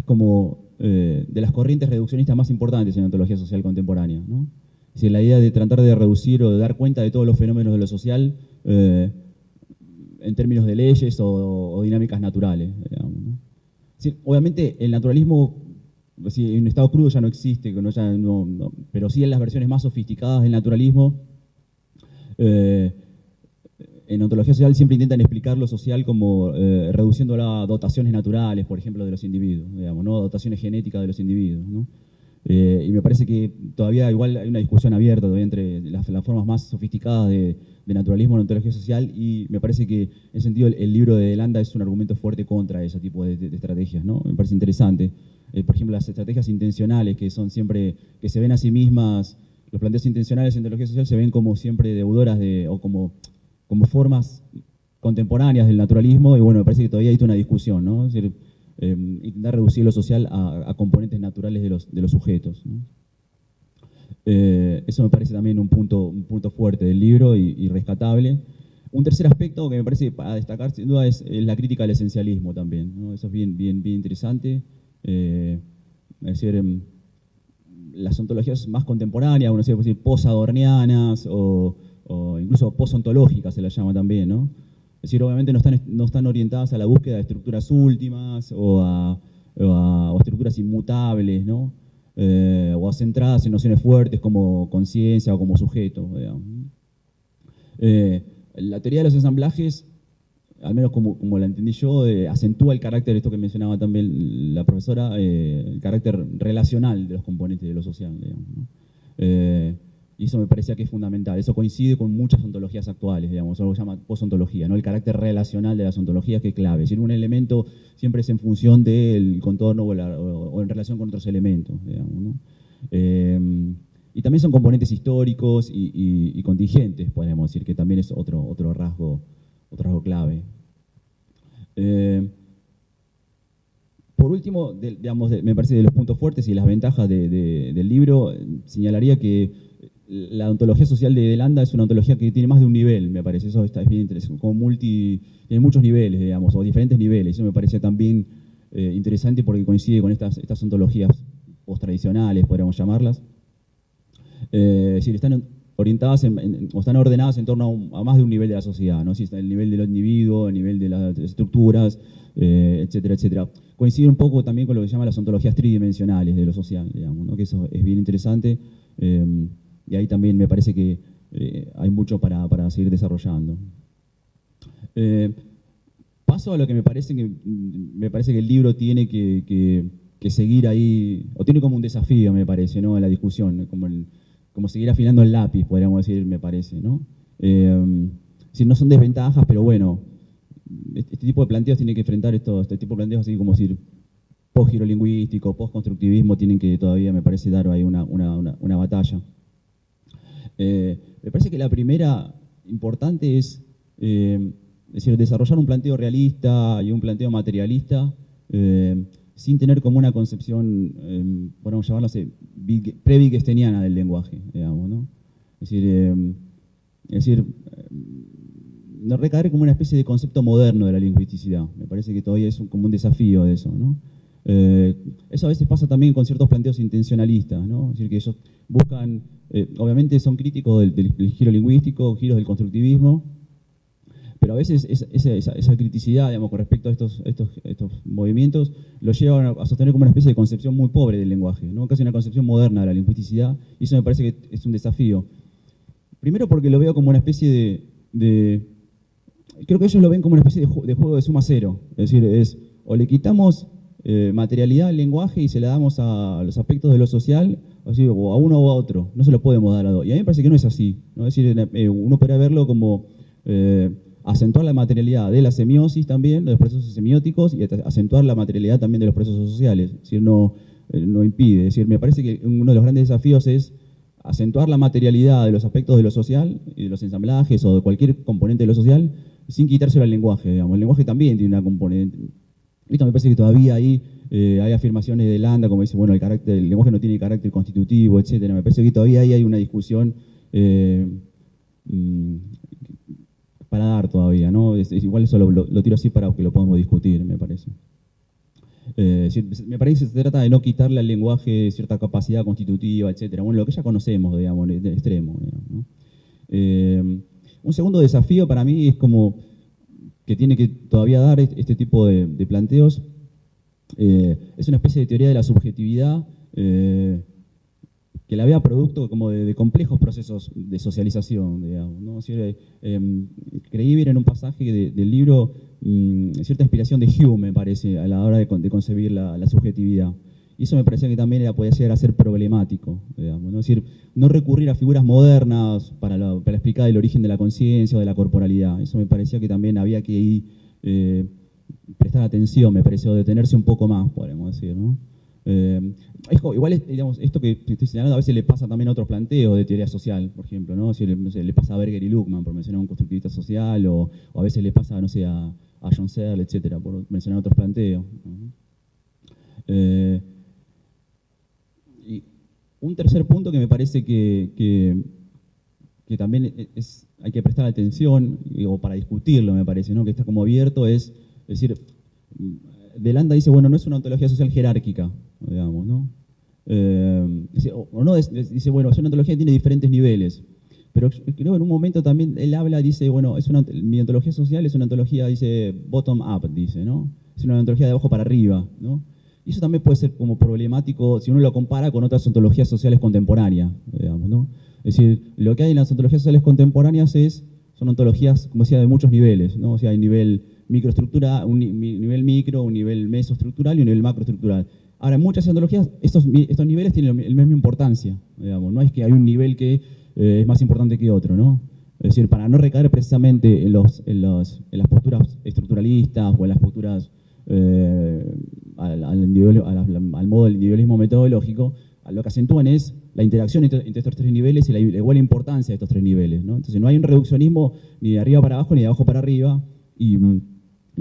[SPEAKER 4] como de las corrientes reduccionistas más importantes en la ontología social contemporánea, ¿no? Es decir, la idea de tratar de reducir o de dar cuenta de todos los fenómenos de lo social en términos de leyes o dinámicas naturales, digamos, ¿no? Es decir, obviamente el naturalismo, en estado crudo ya no existe, pero sí en las versiones más sofisticadas del naturalismo, en ontología social siempre intentan explicar lo social como reduciéndolo a dotaciones naturales, por ejemplo, de los individuos, digamos, ¿no? Dotaciones genéticas de los individuos, ¿no? Y me parece que todavía igual hay una discusión abierta todavía entre las formas más sofisticadas de naturalismo en ontología social, y me parece que en ese sentido el libro de Landa es un argumento fuerte contra ese tipo de estrategias, ¿no? Me parece interesante. Por ejemplo, las estrategias intencionales, que son siempre, que se ven a sí mismas, los planteos intencionales en ontología social se ven como siempre deudoras o como formas contemporáneas del naturalismo, y bueno, me parece que todavía hay una discusión, ¿no? Es decir, intentar reducir lo social a componentes naturales de los sujetos, ¿no? Eso me parece también un punto fuerte del libro y rescatable. Un tercer aspecto que me parece para destacar, sin duda, es la crítica al esencialismo también, ¿no? Eso es bien interesante. Es decir, las ontologías más contemporáneas, uno se puede decir posadornianas o incluso posontológicas se las llama también, ¿no? Es decir, obviamente no están orientadas a la búsqueda de estructuras últimas o a estructuras inmutables, ¿no? O centradas en nociones fuertes como conciencia o como sujeto, digamos. La teoría de los ensamblajes, al menos como la entendí yo, acentúa el carácter, esto que mencionaba también la profesora, el carácter relacional de los componentes de lo social, digamos, ¿no? Y eso me parecía que es fundamental. Eso coincide con muchas ontologías actuales, digamos, eso lo llama posontología, ¿no? El carácter relacional de las ontologías, que es clave. Es decir, un elemento siempre es en función del contorno o en relación con otros elementos, digamos, ¿no? Y también son componentes históricos y contingentes, podemos decir, que también es otro rasgo clave. Por último, digamos, me parece de los puntos fuertes y las ventajas del libro, señalaría que la ontología social de Landa es una ontología que tiene más de un nivel, me parece. Eso es bien interesante, tiene muchos niveles, digamos, o diferentes niveles. Eso me parece también interesante porque coincide con estas ontologías post-tradicionales, podríamos llamarlas. Es decir, están orientadas o están ordenadas en torno a más de un nivel de la sociedad, ¿no? Si está el nivel del individuo, el nivel de las estructuras, etcétera, etcétera. Coincide un poco también con lo que se llama las ontologías tridimensionales de lo social, digamos, ¿no? Que eso es bien interesante. Y ahí también me parece que hay mucho para seguir desarrollando. Paso a lo que me parece que el libro tiene que seguir ahí, o tiene como un desafío, me parece, ¿no? En la discusión, como seguir afinando el lápiz, podríamos decir, me parece, ¿no? Si no son desventajas, pero bueno, este tipo de planteos tiene que enfrentar este tipo de planteos, así como decir, post-girolingüístico, post-constructivismo, tienen que todavía, me parece, dar ahí una batalla. Me parece que la primera importante es decir, desarrollar un planteo realista y un planteo materialista sin tener como una concepción, podemos llamarla así, pre-wittgensteiniana del lenguaje, digamos, ¿no? Es decir, no recaer como una especie de concepto moderno de la lingüisticidad. Me parece que todavía es como un desafío de eso, ¿no? Eso a veces pasa también con ciertos planteos intencionalistas, ¿no? Es decir, que ellos buscan, obviamente son críticos del giro lingüístico, giros del constructivismo, pero a veces esa criticidad, digamos, con respecto a estos movimientos, lo llevan a sostener como una especie de concepción muy pobre del lenguaje, ¿no? Casi una concepción moderna de la lingüisticidad, y eso me parece que es un desafío. Primero porque lo veo como una especie creo que ellos lo ven como una especie de juego de suma cero, es decir, o le quitamos materialidad al lenguaje y se la damos a los aspectos de lo social, o a uno o a otro, no se lo podemos dar a dos. Y a mí me parece que no es así, ¿no? Es decir, uno puede verlo como acentuar la materialidad de la semiosis también, de los procesos semióticos, y acentuar la materialidad también de los procesos sociales. Es decir, no impide. Es decir, me parece que uno de los grandes desafíos es acentuar la materialidad de los aspectos de lo social y de los ensamblajes o de cualquier componente de lo social sin quitárselo al lenguaje, digamos. El lenguaje también tiene una componente. Esto me parece que todavía ahí hay afirmaciones de Landa, como dice, bueno, el lenguaje no tiene carácter constitutivo, etcétera. Me parece que todavía ahí hay una discusión para dar todavía, ¿no? Igual eso lo tiro así para que lo podamos discutir, me parece. Me parece que se trata de no quitarle al lenguaje cierta capacidad constitutiva, etcétera. Bueno, lo que ya conocemos, digamos, de extremo, digamos, ¿no? Un segundo desafío para mí es como que tiene que todavía dar este tipo de planteos. Es una especie de teoría de la subjetividad que la vea producto como de complejos procesos de socialización, digamos, ¿no? Creí ver en un pasaje del libro cierta inspiración de Hume, me parece, a la hora de concebir la subjetividad. Y eso me parecía que también podía llegar a ser problemático, digamos, ¿no? Es decir, no recurrir a figuras modernas para explicar el origen de la conciencia o de la corporalidad. Eso me parecía que también había que ir, prestar atención, me pareció, detenerse un poco más, podemos decir, ¿no? Igual, digamos, esto que estoy señalando a veces le pasa también a otros planteos de teoría social, por ejemplo, ¿no? Si le pasa a Berger y Luckmann, por mencionar un constructivista social, o a veces le pasa, no sé, a John Searle, etcétera, por mencionar otros planteos, ¿no? Y un tercer punto que me parece que también hay que prestar atención, o para discutirlo, me parece, ¿no? Que está como abierto, es decir, de Landa dice, bueno, no es una ontología social jerárquica, digamos, ¿no? Dice, bueno, es una ontología que tiene diferentes niveles, pero creo que en un momento también él dice, bueno, mi ontología social es una ontología, dice, bottom-up, dice, ¿no? Es una ontología de abajo para arriba, ¿no? Y eso también puede ser como problemático si uno lo compara con otras ontologías sociales contemporáneas, digamos, ¿no? Es decir, lo que hay en las ontologías sociales contemporáneas son ontologías, como decía, de muchos niveles, ¿no? O sea, hay nivel microestructura, nivel micro, un nivel mesoestructural y un nivel macroestructural. Ahora, en muchas ontologías, estos niveles tienen la misma importancia, digamos, no es que hay un nivel que es más importante que otro, ¿no? Es decir, para no recaer precisamente en las posturas estructuralistas o en las posturas al modo del individualismo metodológico, lo que acentúan es la interacción entre estos tres niveles y la igual importancia de estos tres niveles, ¿no? Entonces no hay un reduccionismo ni de arriba para abajo ni de abajo para arriba, y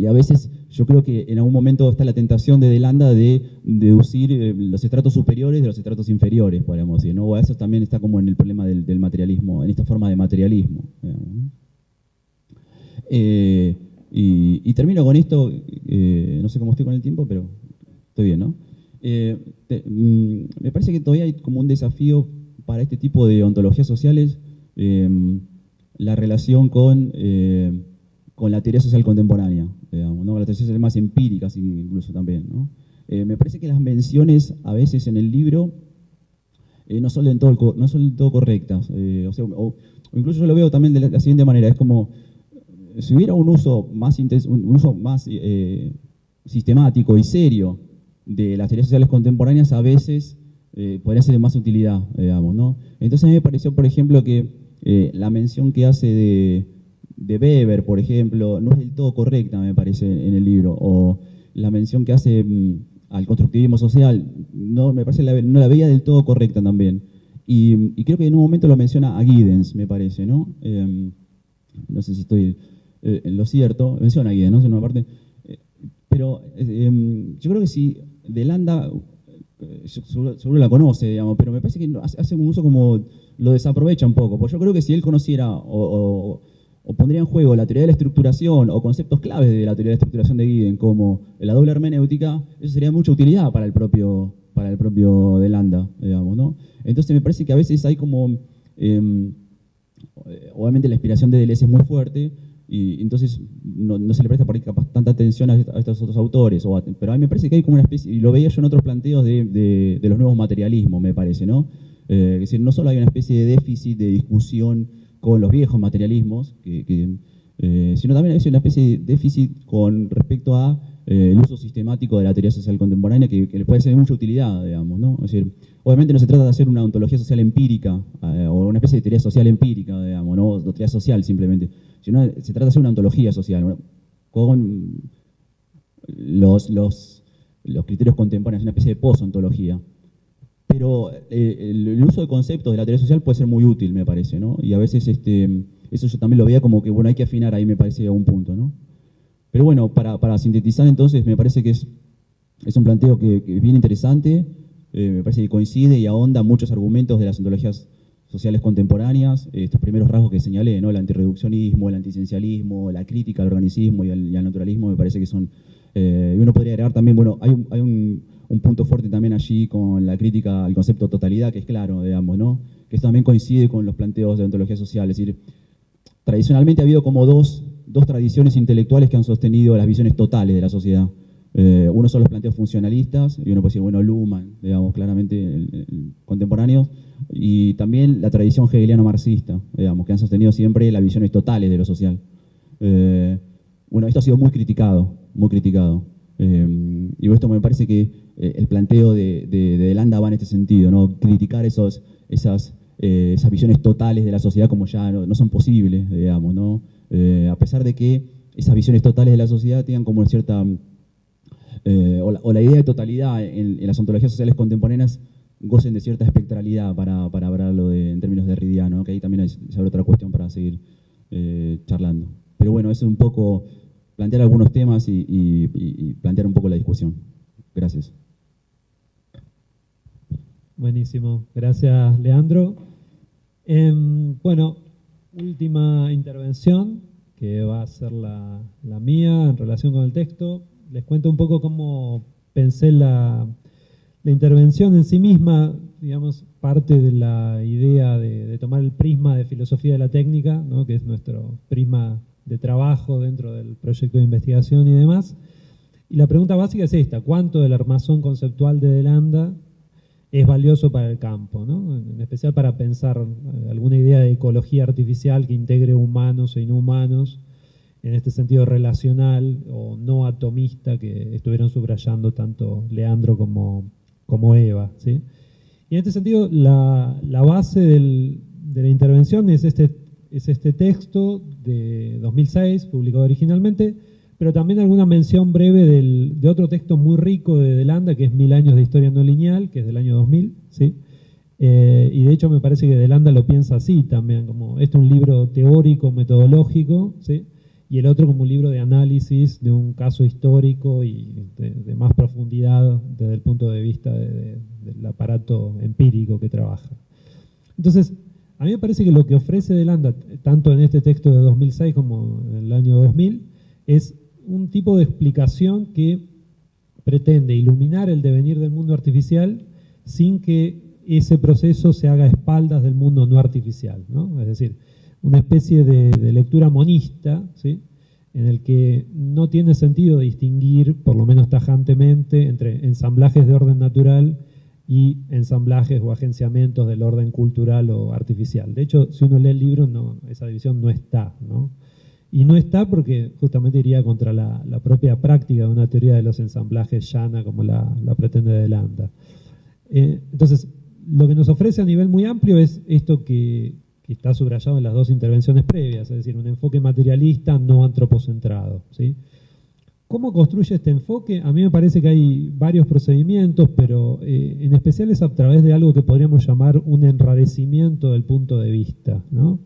[SPEAKER 4] a veces yo creo que en algún momento está la tentación de Landa de deducir los estratos superiores de los estratos inferiores, podríamos decir, ¿no? O eso también está como en el problema del materialismo, en esta forma de materialismo, digamos, ¿no? Y termino con esto, no sé cómo estoy con el tiempo, pero estoy bien, ¿no? Me parece que todavía hay como un desafío para este tipo de ontologías sociales, la relación con la teoría social contemporánea, digamos, ¿no? La teoría social más empírica, incluso también, ¿no? Me parece que las menciones a veces en el libro no son del todo correctas, o incluso yo lo veo también de la siguiente manera, es como si hubiera un uso más sistemático y serio de las teorías sociales contemporáneas, a veces podría ser de más utilidad, digamos, ¿no? Entonces a mí me pareció, por ejemplo, que la mención que hace de Weber, por ejemplo, no es del todo correcta, me parece, en el libro, o la mención que hace al constructivismo social, no, me parece no la veía del todo correcta también. Y creo que en un momento lo menciona a Giddens, me parece, ¿no? No sé si estoy en lo cierto, menciona a Giddens, ¿no? En una parte, pero yo creo que si de Landa, seguro la conoce, digamos, pero me parece que hace un uso como, lo desaprovecha un poco, porque yo creo que si él conociera o pondría en juego la teoría de la estructuración o conceptos claves de la teoría de la estructuración de Giddens, como la doble hermenéutica, eso sería de mucha utilidad para el propio de Landa, digamos, ¿no? Entonces me parece que a veces hay como, obviamente la inspiración de Deleuze es muy fuerte, y entonces no se le presta por ahí tanta atención a estos otros autores, pero a mí me parece que hay como una especie, y lo veía yo en otros planteos de los nuevos materialismos, me parece, ¿no? Es decir, no solo hay una especie de déficit de discusión con los viejos materialismos, sino también hay una especie de déficit con respecto a el uso sistemático de la teoría social contemporánea que le puede ser de mucha utilidad, digamos, ¿no? Es decir, obviamente no se trata de hacer una ontología social empírica o una especie de teoría social empírica, digamos, ¿no? O teoría social simplemente, sino se trata de hacer una ontología social, ¿no? Con los criterios contemporáneos, una especie de post-ontología. Pero el uso de conceptos de la teoría social puede ser muy útil, me parece, ¿no? Y a veces eso yo también lo veía como que, bueno, hay que afinar ahí, me parece, a un punto, ¿no? Pero bueno, para sintetizar entonces, me parece que es un planteo que es bien interesante, me parece que coincide y ahonda muchos argumentos de las ontologías sociales contemporáneas, estos primeros rasgos que señalé, ¿no? El antirreduccionismo, el antiesencialismo, la crítica al organicismo y al naturalismo, me parece que son... y uno podría agregar también, bueno, hay un punto fuerte también allí con la crítica al concepto de totalidad, que es claro, digamos, ¿no? Que esto también coincide con los planteos de ontología social, es decir, tradicionalmente ha habido como dos tradiciones intelectuales que han sostenido las visiones totales de la sociedad. Uno son los planteos funcionalistas, y uno puede decir, bueno, Luhmann, digamos, claramente contemporáneos, y también la tradición hegeliano-marxista, digamos, que han sostenido siempre las visiones totales de lo social. Bueno, esto ha sido muy criticado, muy criticado. Y esto me parece que el planteo de Landa va en este sentido, ¿no? Criticar esas visiones totales de la sociedad como ya no son posibles, digamos, ¿no? A pesar de que esas visiones totales de la sociedad tengan como cierta... o la idea de totalidad en las ontologías sociales contemporáneas gocen de cierta espectralidad para hablarlo en términos derridianos, ¿no? Que ahí también se abre otra cuestión para seguir charlando. Pero bueno, eso es un poco plantear algunos temas y plantear un poco la discusión. Gracias.
[SPEAKER 1] Buenísimo, gracias Leandro. Bueno, última intervención, que va a ser la mía en relación con el texto. Les cuento un poco cómo pensé la intervención en sí misma, digamos, parte de la idea de tomar el prisma de filosofía de la técnica, ¿no? Que es nuestro prisma de trabajo dentro del proyecto de investigación y demás. Y la pregunta básica es esta: ¿cuánto del armazón conceptual de Landa es valioso para el campo, ¿no? En especial para pensar alguna idea de ecología artificial que integre humanos e inhumanos, en este sentido relacional o no atomista que estuvieron subrayando tanto Leandro como Eva, ¿sí? Y en este sentido, la base de la intervención es este texto de 2006, publicado originalmente, pero también alguna mención breve de otro texto muy rico de Landa, que es 1000 años de historia no lineal, que es del año 2000, ¿sí? Y de hecho me parece que Landa lo piensa así también, como este es un libro teórico, metodológico, ¿sí? Y el otro como un libro de análisis de un caso histórico y de más profundidad desde el punto de vista del aparato empírico que trabaja. Entonces, a mí me parece que lo que ofrece Landa, tanto en este texto de 2006 como en el año 2000, es un tipo de explicación que pretende iluminar el devenir del mundo artificial sin que ese proceso se haga a espaldas del mundo no artificial, ¿no? Es decir, una especie de lectura monista, ¿sí? En el que no tiene sentido distinguir, por lo menos tajantemente, entre ensamblajes de orden natural y ensamblajes o agenciamientos del orden cultural o artificial. De hecho, si uno lee el libro, esa división no está, ¿no? Y no está porque justamente iría contra la propia práctica de una teoría de los ensamblajes llana como la pretende Landa. Entonces, lo que nos ofrece a nivel muy amplio es esto que está subrayado en las dos intervenciones previas, es decir, un enfoque materialista no antropocentrado, ¿sí? ¿Cómo construye este enfoque? A mí me parece que hay varios procedimientos, pero en especial es a través de algo que podríamos llamar un enrarecimiento del punto de vista, ¿no?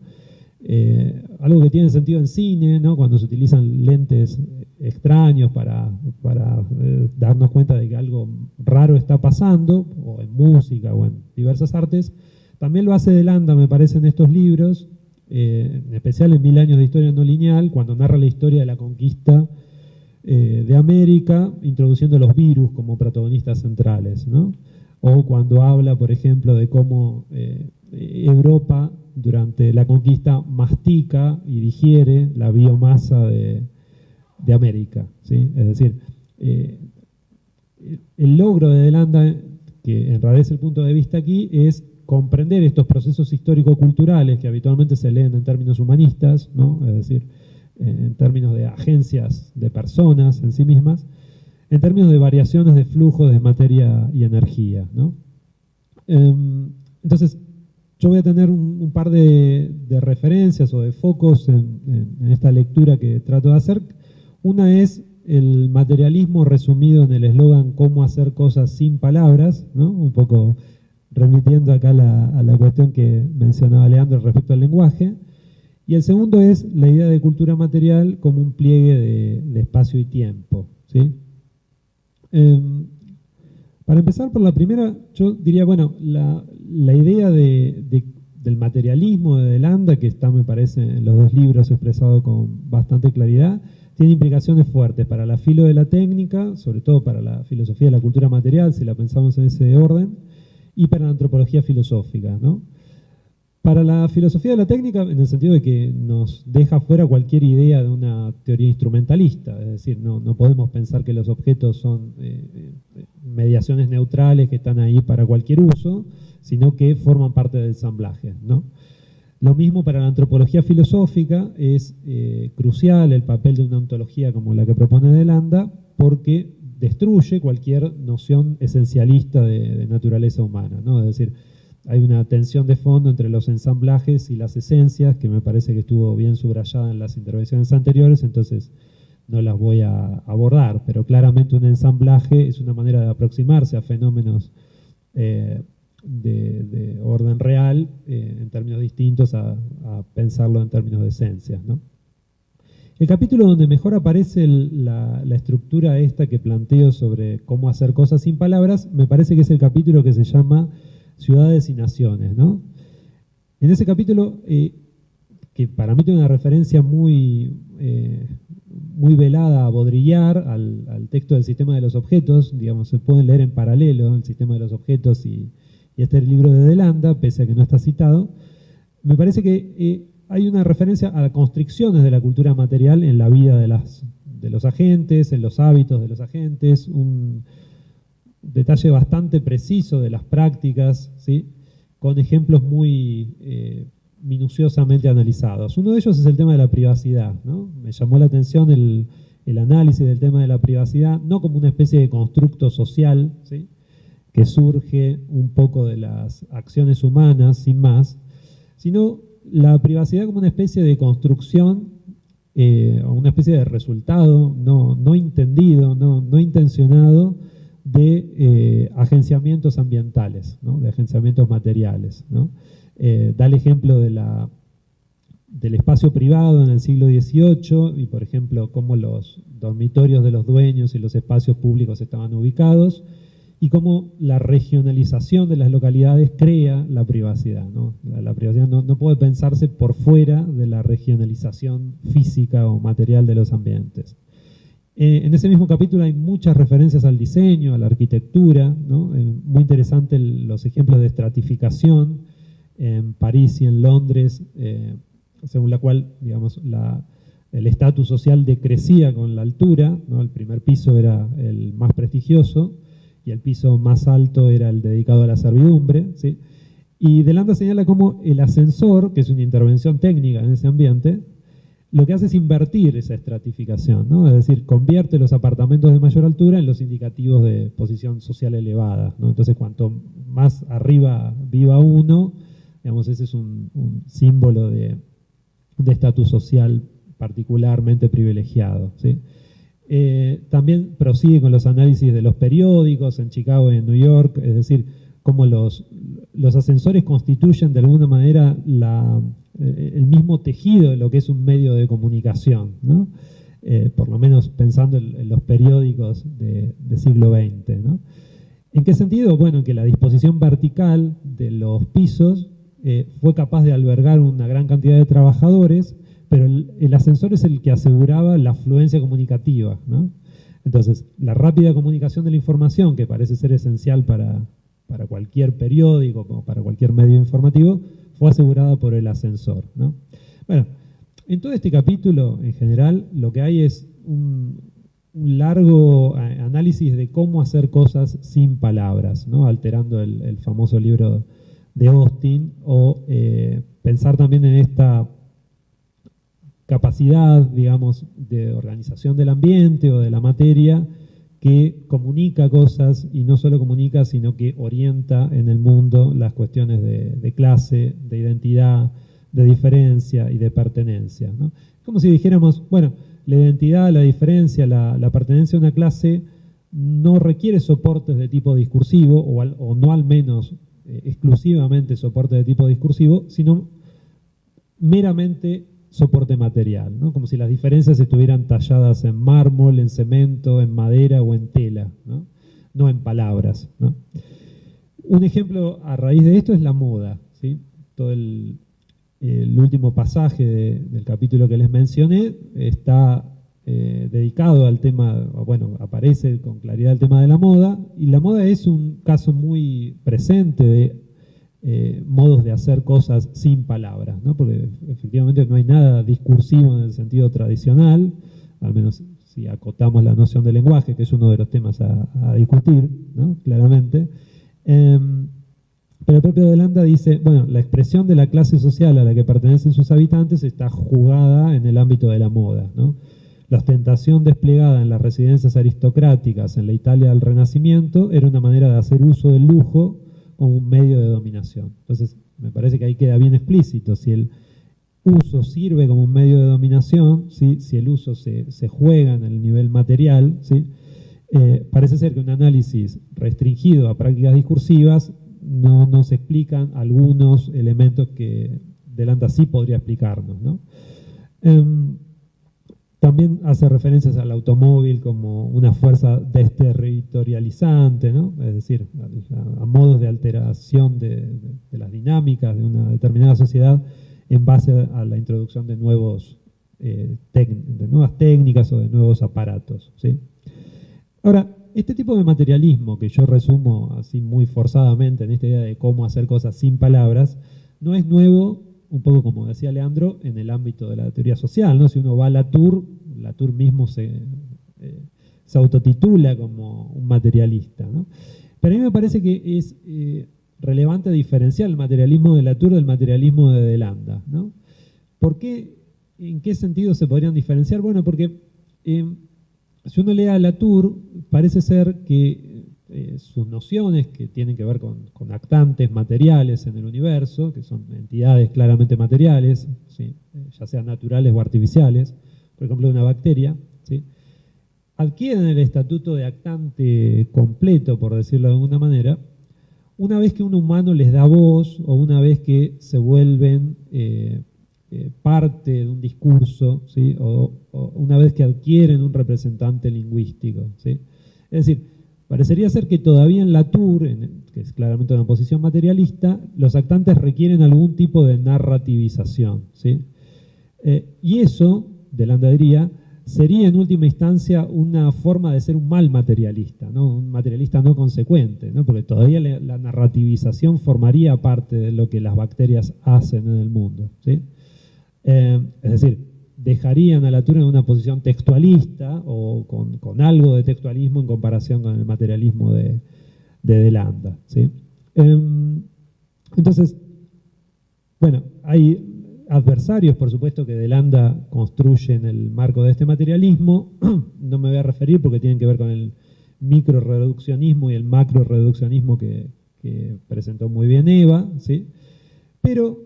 [SPEAKER 1] Algo que tiene sentido en cine, ¿no? Cuando se utilizan lentes extraños para darnos cuenta de que algo raro está pasando, o en música o en diversas artes. También lo hace Landa, me parece, en estos libros, en especial en 1000 años de historia no lineal, cuando narra la historia de la conquista de América, introduciendo los virus como protagonistas centrales, ¿no? O cuando habla, por ejemplo, de cómo Europa, durante la conquista, mastica y digiere la biomasa de América, ¿sí? Es decir, el logro de Landa, que enrarece el punto de vista aquí, es comprender estos procesos histórico-culturales que habitualmente se leen en términos humanistas, ¿no? Es decir, en términos de agencias de personas en sí mismas, en términos de variaciones de flujos de materia y energía, ¿no? Entonces, yo voy a tener un par de referencias o de focos en esta lectura que trato de hacer. Una es el materialismo resumido en el eslogan "cómo hacer cosas sin palabras", ¿no? Un poco remitiendo acá a la cuestión que mencionaba Leandro respecto al lenguaje. Y el segundo es la idea de cultura material como un pliegue de espacio y tiempo, ¿sí? Para empezar por la primera, yo diría, bueno, la idea del materialismo de Landa, que está, me parece, en los dos libros expresado con bastante claridad, tiene implicaciones fuertes para la filo de la técnica, sobre todo para la filosofía de la cultura material, si la pensamos en ese orden, y para la antropología filosófica, ¿no? Para la filosofía de la técnica, en el sentido de que nos deja fuera cualquier idea de una teoría instrumentalista, es decir, no podemos pensar que los objetos son mediaciones neutrales que están ahí para cualquier uso, sino que forman parte del ensamblaje, ¿no? Lo mismo para la antropología filosófica, es crucial el papel de una ontología como la que propone De Landa, porque destruye cualquier noción esencialista de naturaleza humana, ¿no? Es decir, hay una tensión de fondo entre los ensamblajes y las esencias, que me parece que estuvo bien subrayada en las intervenciones anteriores, entonces no las voy a abordar, pero claramente un ensamblaje es una manera de aproximarse a fenómenos de orden real en términos distintos a pensarlo en términos de esencias, ¿no? El capítulo donde mejor aparece la estructura esta que planteo sobre cómo hacer cosas sin palabras, me parece que es el capítulo que se llama Ciudades y Naciones, ¿no? En ese capítulo, que para mí tiene una referencia muy velada a Baudrillard, al texto del sistema de los objetos, digamos, se pueden leer en paralelo el sistema de los objetos y este libro de De Landa, pese a que no está citado. Me parece que hay una referencia a las constricciones de la cultura material en la vida de los agentes, en los hábitos de los agentes, un detalle bastante preciso de las prácticas, ¿sí? Con ejemplos muy minuciosamente analizados. Uno de ellos es el tema de la privacidad, ¿no? Me llamó la atención el análisis del tema de la privacidad, no como una especie de constructo social, ¿sí?, que surge un poco de las acciones humanas, sin más, sino la privacidad como una especie de construcción o una especie de resultado no entendido, no intencionado de agenciamientos ambientales, ¿no?, de agenciamientos materiales, ¿no? Da el ejemplo del espacio privado en el siglo XVIII y, por ejemplo, cómo los dormitorios de los dueños y los espacios públicos estaban ubicados y cómo la regionalización de las localidades crea la privacidad, ¿no? La privacidad no puede pensarse por fuera de la regionalización física o material de los ambientes. En ese mismo capítulo hay muchas referencias al diseño, a la arquitectura, ¿no? Muy interesante los ejemplos de estratificación en París y en Londres, según la cual, digamos, el estatus social decrecía con la altura, ¿no? El primer piso era el más prestigioso y el piso más alto era el dedicado a la servidumbre, ¿sí? Y De Landa señala cómo el ascensor, que es una intervención técnica en ese ambiente, lo que hace es invertir esa estratificación, ¿no? Es decir, convierte los apartamentos de mayor altura en los indicativos de posición social elevada, ¿no? Entonces, cuanto más arriba viva uno, digamos, ese es un símbolo de estatus social particularmente privilegiado, ¿sí? También prosigue con los análisis de los periódicos en Chicago y en New York, es decir, cómo los ascensores constituyen de alguna manera el mismo tejido de lo que es un medio de comunicación, ¿no? Por lo menos pensando en los periódicos de siglo XX, ¿no? ¿En qué sentido? Bueno, en que la disposición vertical de los pisos fue capaz de albergar una gran cantidad de trabajadores, pero el ascensor es el que aseguraba la fluencia comunicativa, ¿no? Entonces, la rápida comunicación de la información, que parece ser esencial para cualquier periódico, como para cualquier medio informativo, fue asegurada por el ascensor, ¿no? Bueno, en todo este capítulo, en general, lo que hay es un largo análisis de cómo hacer cosas sin palabras, ¿no? Alterando el famoso libro de Austin, o pensar también en esta capacidad, digamos, de organización del ambiente o de la materia que comunica cosas, y no solo comunica, sino que orienta en el mundo las cuestiones de clase, de identidad, de diferencia y de pertenencia, ¿no? Como si dijéramos, bueno, la identidad, la diferencia, la pertenencia a una clase no requiere soportes de tipo discursivo, o no al menos exclusivamente soportes de tipo discursivo, sino meramente soporte material, ¿no? Como si las diferencias estuvieran talladas en mármol, en cemento, en madera o en tela, ¿no? No en palabras, ¿no? Un ejemplo a raíz de esto es la moda, ¿sí? Todo el último pasaje del capítulo que les mencioné está dedicado al tema, bueno, aparece con claridad el tema de la moda, y la moda es un caso muy presente de modos de hacer cosas sin palabras, ¿no? Porque efectivamente no hay nada discursivo en el sentido tradicional, al menos si acotamos la noción de lenguaje, que es uno de los temas a discutir, ¿no? Claramente. Pero el propio de Landa dice, bueno, la expresión de la clase social a la que pertenecen sus habitantes está jugada en el ámbito de la moda, ¿no? La ostentación desplegada en las residencias aristocráticas en la Italia del Renacimiento era una manera de hacer uso del lujo como un medio de dominación. Entonces, me parece que ahí queda bien explícito, si el uso sirve como un medio de dominación, ¿sí? Si el uso se juega en el nivel material, ¿sí? Parece ser que un análisis restringido a prácticas discursivas no nos explican algunos elementos que Delanda sí podría explicarnos, ¿no? También hace referencias al automóvil como una fuerza desterritorializante, ¿no? Es decir, a modos de alteración de las dinámicas de una determinada sociedad en base a la introducción de nuevas técnicas o de nuevos aparatos, ¿sí? Ahora, este tipo de materialismo que yo resumo así muy forzadamente en esta idea de cómo hacer cosas sin palabras, no es nuevo, un poco como decía Leandro, en el ámbito de la teoría social, ¿no? Si uno va a Latour mismo se autotitula como un materialista, ¿no? Pero a mí me parece que es relevante diferenciar el materialismo de Latour del materialismo de Delanda, ¿no? ¿Por qué? ¿En qué sentido se podrían diferenciar? Bueno, porque si uno lee a Latour, parece ser que sus nociones que tienen que ver con actantes materiales en el universo, que son entidades claramente materiales, ¿sí? Ya sean naturales o artificiales, por ejemplo una bacteria, ¿sí? Adquieren el estatuto de actante completo, por decirlo de alguna manera, una vez que un humano les da voz o una vez que se vuelven parte de un discurso, ¿sí? o una vez que adquieren un representante lingüístico, ¿sí? Es decir, parecería ser que todavía en Latour, que es claramente una posición materialista, los actantes requieren algún tipo de narrativización, ¿sí? Y eso, Delanda diría, sería en última instancia una forma de ser un mal materialista, ¿no? Un materialista no consecuente, ¿no? Porque todavía la narrativización formaría parte de lo que las bacterias hacen en el mundo, ¿sí? Es decir, dejarían a Latour en una posición textualista o con algo de textualismo en comparación con el materialismo de Delanda, ¿sí? Entonces, bueno, hay adversarios, por supuesto, que Delanda construye en el marco de este materialismo. No me voy a referir porque tienen que ver con el microreduccionismo y el macroreduccionismo que presentó muy bien Eva, ¿sí? Pero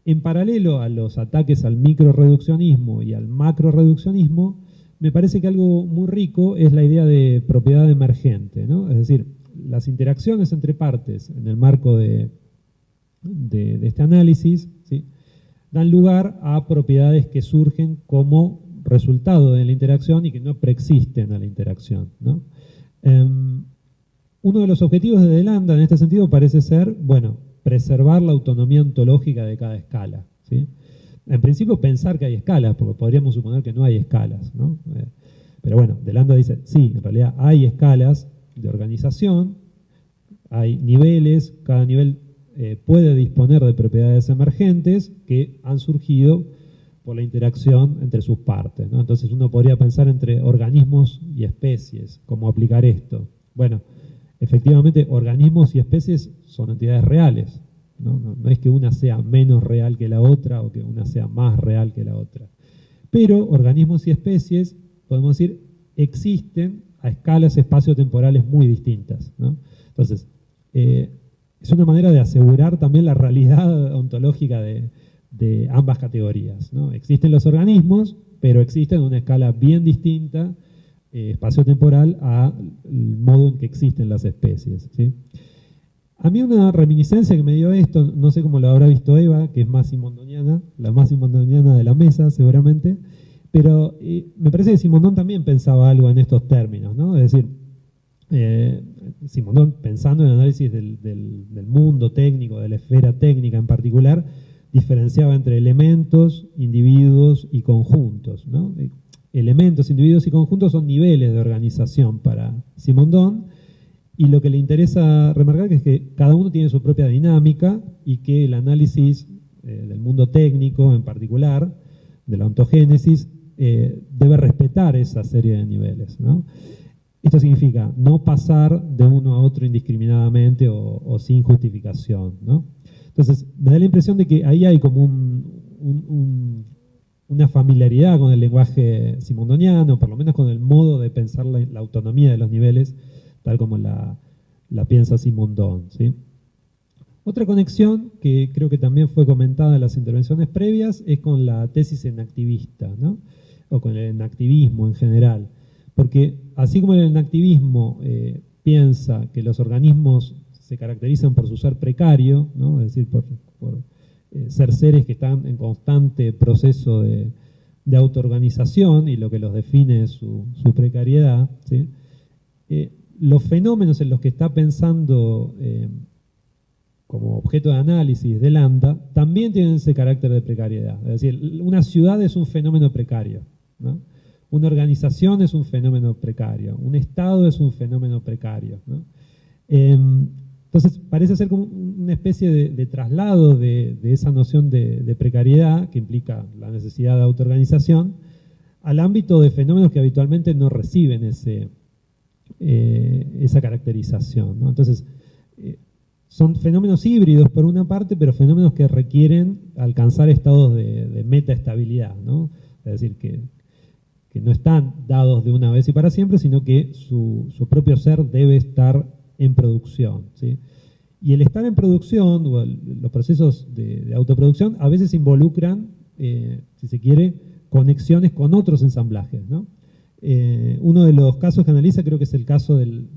[SPEAKER 1] en paralelo a los ataques al microreduccionismo y al macroreduccionismo, me parece que algo muy rico es la idea de propiedad emergente, ¿no? Es decir, las interacciones entre partes en el marco de este análisis, ¿sí? Dan lugar a propiedades que surgen como resultado de la interacción y que no preexisten a la interacción, ¿no? Uno de los objetivos de Delanda en este sentido parece ser, bueno, preservar la autonomía ontológica de cada escala, ¿sí? En principio pensar que hay escalas, porque podríamos suponer que no hay escalas, ¿no? Pero bueno, Delanda dice, sí, en realidad hay escalas de organización, hay niveles, cada nivel puede disponer de propiedades emergentes que han surgido por la interacción entre sus partes, ¿no? Entonces uno podría pensar entre organismos y especies, ¿cómo aplicar esto? Bueno, efectivamente, organismos y especies son entidades reales, ¿no? No es que una sea menos real que la otra o que una sea más real que la otra. Pero organismos y especies, podemos decir, existen a escalas espaciotemporales muy distintas, ¿no? Entonces, es una manera de asegurar también la realidad ontológica de ambas categorías, ¿no? Existen los organismos, pero existen en una escala bien distinta espaciotemporal al modo en que existen las especies, ¿sí? A mí una reminiscencia que me dio esto, no sé cómo lo habrá visto Eva, que es más simondoniana, la más simondoniana de la mesa seguramente, pero me parece que Simondón también pensaba algo en estos términos, ¿no? Es decir, Simondón, pensando en el análisis del mundo técnico, de la esfera técnica en particular, diferenciaba entre elementos, individuos y conjuntos, ¿no? Elementos, individuos y conjuntos son niveles de organización para Simondón, Y lo que le interesa remarcar es que cada uno tiene su propia dinámica y que el análisis del mundo técnico en particular, de la ontogénesis, debe respetar esa serie de niveles, ¿no? Esto significa no pasar de uno a otro indiscriminadamente o sin justificación, ¿no? Entonces, me da la impresión de que ahí hay como una familiaridad con el lenguaje simondoniano, por lo menos con el modo de pensar la autonomía de los niveles, tal como la piensa Simondón, ¿sí? Otra conexión que creo que también fue comentada en las intervenciones previas es con la tesis enactivista, ¿no? O con el enactivismo en general. Porque así como el enactivismo piensa que los organismos se caracterizan por su ser precario, ¿no? Es decir, por ser seres que están en constante proceso de autoorganización y lo que los define es su precariedad, ¿sí? Los fenómenos en los que está pensando como objeto de análisis de Landa también tienen ese carácter de precariedad. Es decir, una ciudad es un fenómeno precario, ¿no? Una organización es un fenómeno precario, un Estado es un fenómeno precario, ¿no? Entonces, parece ser como una especie de traslado de esa noción de precariedad, que implica la necesidad de autoorganización, al ámbito de fenómenos que habitualmente no reciben esa caracterización, ¿no? Entonces, son fenómenos híbridos por una parte, pero fenómenos que requieren alcanzar estados de metaestabilidad, ¿no? Es decir, que no están dados de una vez y para siempre, sino que su propio ser debe estar en producción, ¿sí? Y el estar en producción, o los procesos de autoproducción, a veces involucran, si se quiere, conexiones con otros ensamblajes, ¿no? Uno de los casos que analiza creo que es el caso del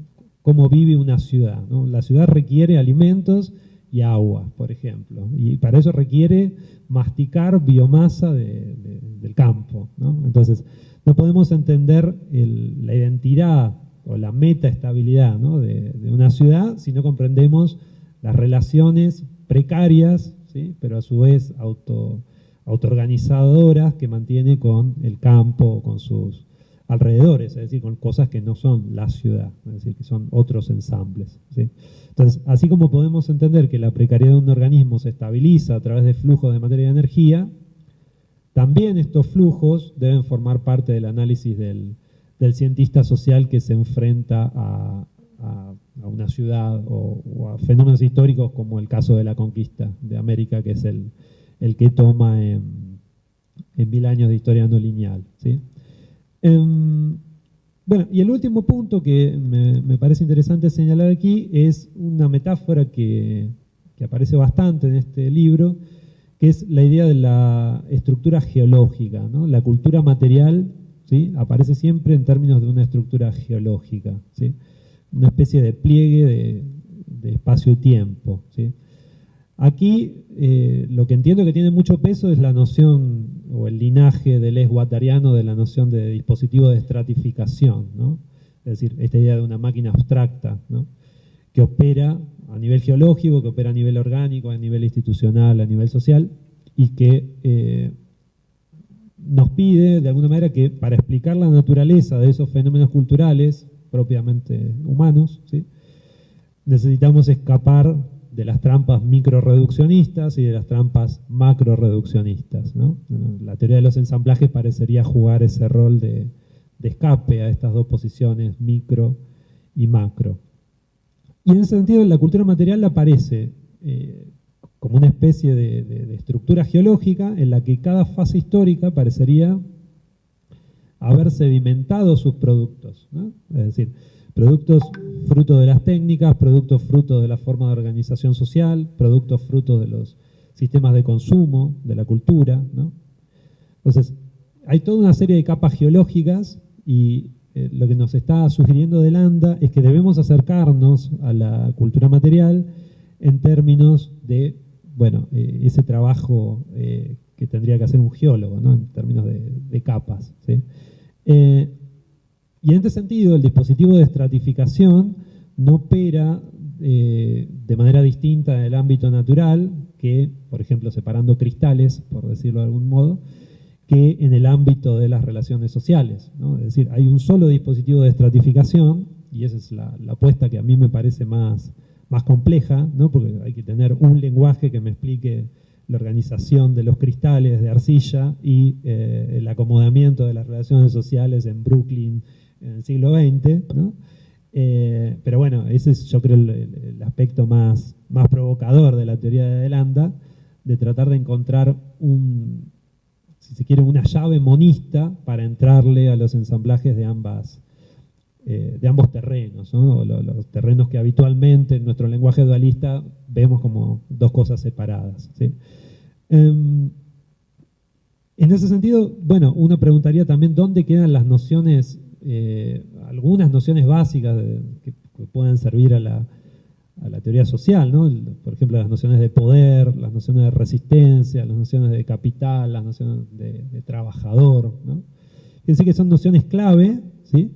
[SPEAKER 1] cómo vive una ciudad, ¿no? La ciudad requiere alimentos y agua, por ejemplo, y para eso requiere masticar biomasa del campo, ¿no? Entonces, no podemos entender la identidad o la metaestabilidad, ¿no? de una ciudad si no comprendemos las relaciones precarias, ¿sí? Pero a su vez autoorganizadoras que mantiene con el campo, con sus alrededores, es decir, con cosas que no son la ciudad, es decir, que son otros ensambles, ¿sí? Entonces, así como podemos entender que la precariedad de un organismo se estabiliza a través de flujos de materia y energía, también estos flujos deben formar parte del análisis del cientista social que se enfrenta a una ciudad o a fenómenos históricos como el caso de la conquista de América, que es el que toma en 1000 años de historia no lineal, ¿sí? Bueno, y el último punto que me parece interesante señalar aquí es una metáfora que aparece bastante en este libro, que es la idea de la estructura geológica, ¿no? La cultura material, ¿sí? Aparece siempre en términos de una estructura geológica, ¿sí? Una especie de pliegue de espacio y tiempo, ¿sí? Aquí lo que entiendo que tiene mucho peso es la noción o el linaje del guattariano de la noción de dispositivo de estratificación, ¿no? Es decir, esta idea de una máquina abstracta, ¿no? Que opera a nivel geológico, que opera a nivel orgánico, a nivel institucional, a nivel social, y que nos pide, de alguna manera, que para explicar la naturaleza de esos fenómenos culturales propiamente humanos, ¿sí? Necesitamos escapar de las trampas microreduccionistas y de las trampas macroreduccionistas, ¿no? La teoría de los ensamblajes parecería jugar ese rol de escape a estas dos posiciones, micro y macro. Y en ese sentido, la cultura material aparece como una especie de estructura geológica en la que cada fase histórica parecería haber sedimentado sus productos, ¿no? Es decir, productos fruto de las técnicas, productos fruto de la forma de organización social, productos fruto de los sistemas de consumo, de la cultura, ¿no? Entonces, hay toda una serie de capas geológicas y lo que nos está sugiriendo de Landa es que debemos acercarnos a la cultura material en términos de, bueno, ese trabajo que tendría que hacer un geólogo, ¿no? En términos de capas, ¿sí? Y en este sentido, el dispositivo de estratificación no opera de manera distinta del ámbito natural, que, por ejemplo, separando cristales, por decirlo de algún modo, que en el ámbito de las relaciones sociales, ¿no? Es decir, hay un solo dispositivo de estratificación y esa es la apuesta que a mí me parece más compleja, ¿no? Porque hay que tener un lenguaje que me explique la organización de los cristales de arcilla y el acomodamiento de las relaciones sociales en Brooklyn en el siglo XX, ¿no? Pero bueno, ese es, yo creo, el aspecto más provocador de la teoría de Delanda, de tratar de encontrar si se quiere, una llave monista para entrarle a los ensamblajes de ambos terrenos, ¿no? Los terrenos que habitualmente en nuestro lenguaje dualista vemos como dos cosas separadas, ¿sí? En ese sentido, bueno, uno preguntaría también dónde quedan las nociones, algunas nociones básicas que pueden servir a la teoría social, ¿no? Por ejemplo, las nociones de poder, las nociones de resistencia, las nociones de capital, las nociones de trabajador, ¿no? Fíjense que son nociones clave, ¿sí?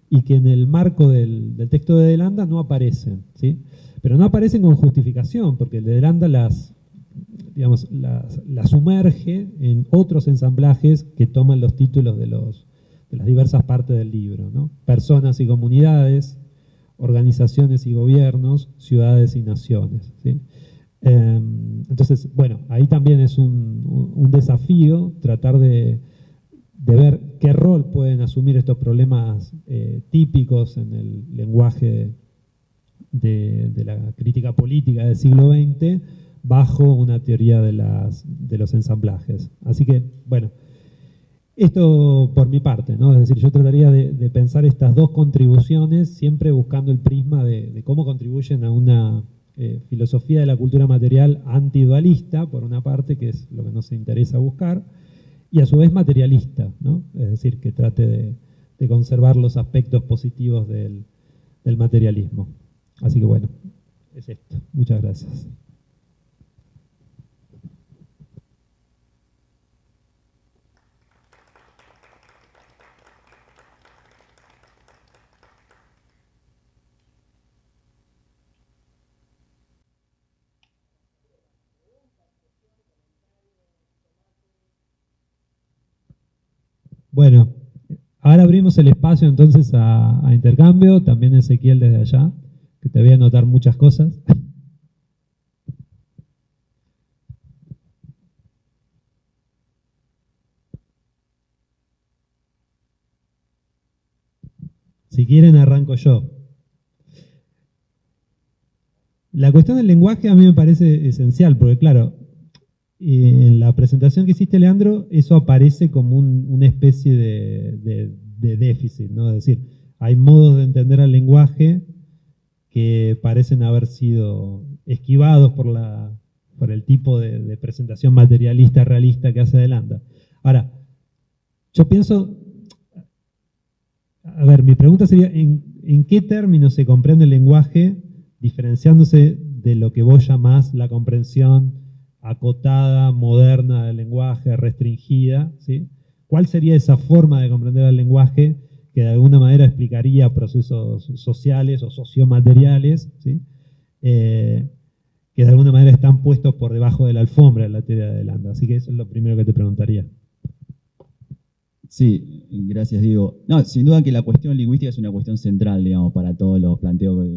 [SPEAKER 1] Y que en el marco del texto de Delanda no aparecen, ¿sí? Pero no aparecen con justificación, porque el de Delanda las sumerge en otros ensamblajes que toman los títulos de las diversas partes del libro, ¿no? Personas y comunidades, organizaciones y gobiernos, ciudades y naciones, ¿sí? Entonces, bueno, ahí también es un desafío tratar de ver qué rol pueden asumir estos problemas típicos en el lenguaje de la crítica política del siglo XX bajo una teoría de los ensamblajes. Así que, bueno, esto por mi parte, ¿no? Es decir, yo trataría de pensar estas dos contribuciones siempre buscando el prisma de cómo contribuyen a una filosofía de la cultura material antidualista, por una parte, que es lo que nos interesa buscar, y a su vez materialista, ¿no? Es decir, que trate de conservar los aspectos positivos del materialismo. Así que bueno, es esto. Muchas gracias. Bueno, ahora abrimos el espacio entonces a intercambio, también Ezequiel desde allá, que te voy a anotar muchas cosas. Si quieren arranco yo. La cuestión del lenguaje a mí me parece esencial, porque claro, en la presentación que hiciste, Leandro, eso aparece como una especie de déficit, ¿no? Es decir, hay modos de entender al lenguaje que parecen haber sido esquivados por el tipo de presentación materialista, realista que hace Delanda. Ahora, yo pienso, a ver, mi pregunta sería, ¿en qué términos se comprende el lenguaje diferenciándose de lo que vos llamás la comprensión acotada, moderna del lenguaje, restringida, ¿sí? ¿Cuál sería esa forma de comprender el lenguaje que de alguna manera explicaría procesos sociales o sociomateriales, ¿sí? Que de alguna manera están puestos por debajo de la alfombra de la teoría de Delanda? Así que eso es lo primero que te preguntaría.
[SPEAKER 4] Sí, gracias, Diego. No, sin duda que la cuestión lingüística es una cuestión central, digamos, para todos los planteos.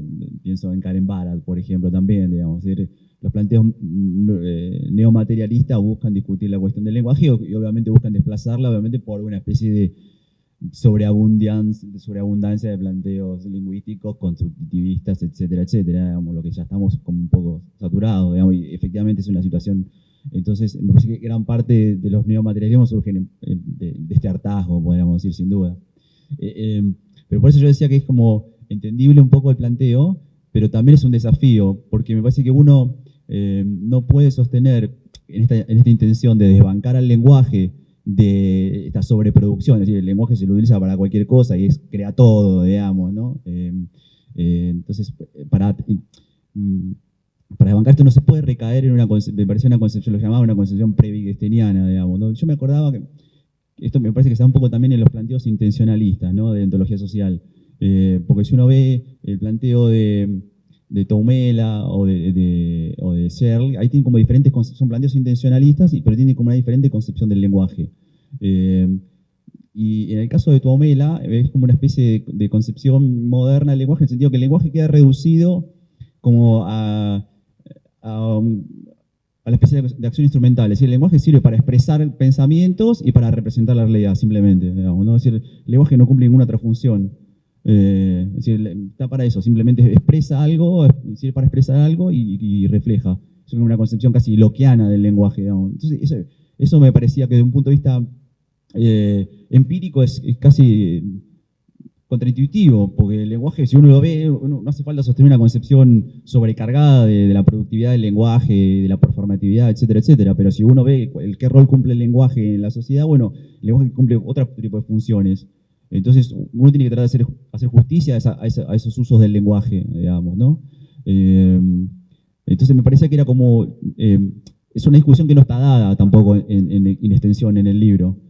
[SPEAKER 4] Pienso en Karen Barad, por ejemplo, también, digamos. Es decir, los planteos neomaterialistas buscan discutir la cuestión del lenguaje y obviamente buscan desplazarla, obviamente, por una especie de sobreabundancia de planteos lingüísticos, constructivistas, etcétera, etcétera, digamos, lo que ya estamos como un poco saturados, digamos, y efectivamente es una situación. Entonces, me parece que gran parte de los neomaterialismos surgen de este hartazgo, podríamos decir, sin duda. Pero por eso yo decía que es como entendible un poco el planteo, pero también es un desafío, porque me parece que uno no puede sostener en esta intención de desbancar al lenguaje de esta sobreproducción, es decir, el lenguaje se lo utiliza para cualquier cosa y crea todo, digamos, ¿no? Entonces, para desbancar esto no se puede recaer en me parecía una concepción, lo llamaba una concepción pre-wittgensteiniana, digamos, ¿no? Yo me acordaba que esto me parece que está un poco también en los planteos intencionalistas, ¿no? De ontología social, porque si uno ve el planteo de Toumela o de Searle, ahí tienen como diferentes concepciones, son planteos intencionalistas, pero tienen como una diferente concepción del lenguaje. Y Y en el caso de Tuomela, es como una especie de concepción moderna del lenguaje, en el sentido que el lenguaje queda reducido como a la especie de acción instrumental. Es decir, el lenguaje sirve para expresar pensamientos y para representar la realidad, simplemente. Digamos, ¿no? Es decir, el lenguaje no cumple ninguna otra función. Es decir, está para eso, simplemente expresa algo, sirve para expresar algo y refleja. Es una concepción casi lockeana del lenguaje, digamos. Entonces, eso me parecía que de un punto de vista empírico es casi contraintuitivo, porque el lenguaje, si uno lo ve, no hace falta sostener una concepción sobrecargada de la productividad del lenguaje, de la performatividad, etcétera, etcétera. Pero si uno ve qué rol cumple el lenguaje en la sociedad, bueno, el lenguaje cumple otro tipo de funciones. Entonces, uno tiene que tratar de hacer justicia a esos usos del lenguaje, digamos, ¿no? Entonces, me parecía que era como... es una discusión que no está dada tampoco en extensión en el libro.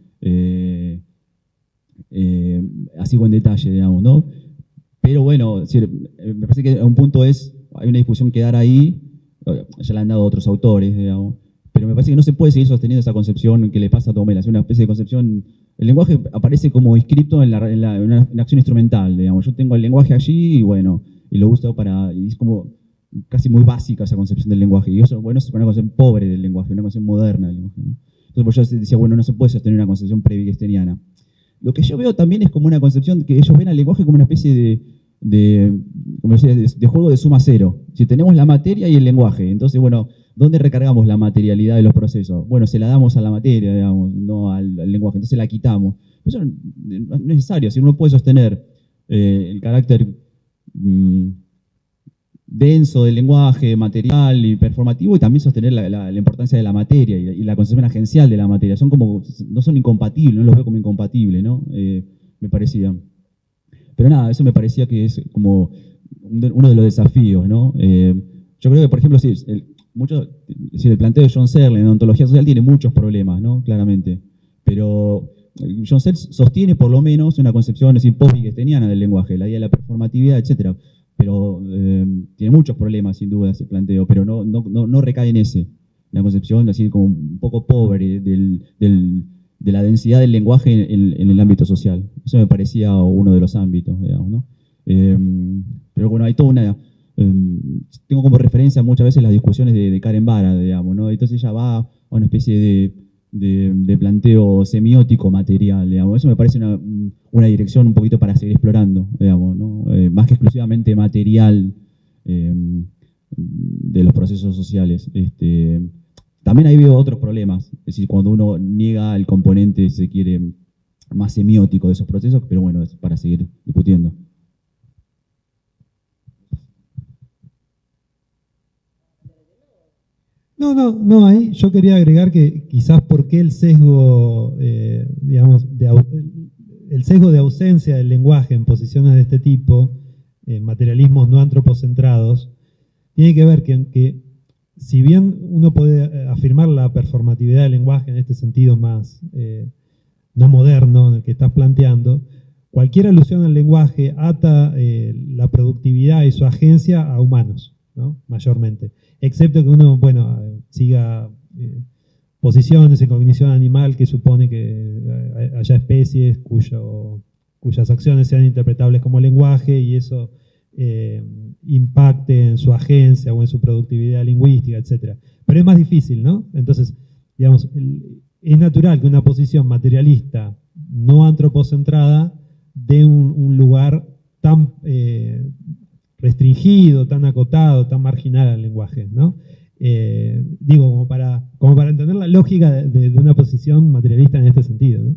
[SPEAKER 4] Así con detalle, digamos, ¿no? Pero bueno, me parece que a un punto hay una discusión que dar ahí, ya la han dado otros autores, digamos, pero me parece que no se puede seguir sosteniendo esa concepción que le pasa a Tuomela, es una especie de concepción, el lenguaje aparece como inscripto en una acción instrumental, digamos, yo tengo el lenguaje allí y bueno, y lo uso y es como casi muy básica esa concepción del lenguaje, y eso, bueno, es una concepción pobre del lenguaje, una concepción moderna del lenguaje, ¿no? Entonces pues yo decía, bueno, no se puede sostener una concepción prewittgenstiana. Lo que yo veo también es como una concepción que ellos ven al lenguaje como una especie como decía, de juego de suma cero. Si tenemos la materia y el lenguaje, entonces, bueno, ¿dónde recargamos la materialidad de los procesos? Bueno, se la damos a la materia, digamos, no al lenguaje, entonces la quitamos. Eso no es necesario, si uno puede sostener el carácter denso del lenguaje, material y performativo, y también sostener la importancia de la materia y la concepción agencial de la materia. No son incompatibles, no los veo como incompatibles, ¿no? Me parecía. Pero nada, eso me parecía que es como uno de los desafíos, ¿no? Yo creo que, por ejemplo, el planteo de John Searle en ontología social tiene muchos problemas, ¿no? Claramente. Pero John Searle sostiene por lo menos una concepción post-wittgenstiana del lenguaje, la idea de la performatividad, etcétera. Pero tiene muchos problemas, sin duda, ese planteo, pero no recae en la concepción así como un poco pobre de la densidad del lenguaje en el ámbito social. Eso me parecía uno de los ámbitos, digamos, ¿no? Pero bueno, hay toda una... tengo como referencia muchas veces las discusiones de Karen Barad, digamos, ¿no? Entonces ella va a una especie de planteo semiótico material, digamos. Eso me parece una dirección un poquito para seguir explorando, digamos, ¿no? Más que exclusivamente material de los procesos sociales. También ahí veo otros problemas, es decir, cuando uno niega el componente, se quiere, más semiótico de esos procesos, pero bueno, es para seguir discutiendo.
[SPEAKER 1] No, ahí yo quería agregar que quizás por qué el sesgo, digamos, el sesgo de ausencia del lenguaje en posiciones de este tipo, materialismos no antropocentrados, tiene que ver que si bien uno puede afirmar la performatividad del lenguaje en este sentido más no moderno en el que estás planteando, cualquier alusión al lenguaje ata la productividad y su agencia a humanos, ¿no? Mayormente. Excepto que uno, bueno, siga posiciones en cognición animal que supone que haya especies cuyas acciones sean interpretables como lenguaje y eso impacte en su agencia o en su productividad lingüística, etc. Pero es más difícil, ¿no? Entonces, digamos, es natural que una posición materialista no antropocentrada dé un lugar tan restringido, tan acotado, tan marginal al lenguaje, ¿no? Digo, como para entender la lógica de una posición materialista en este sentido, ¿no?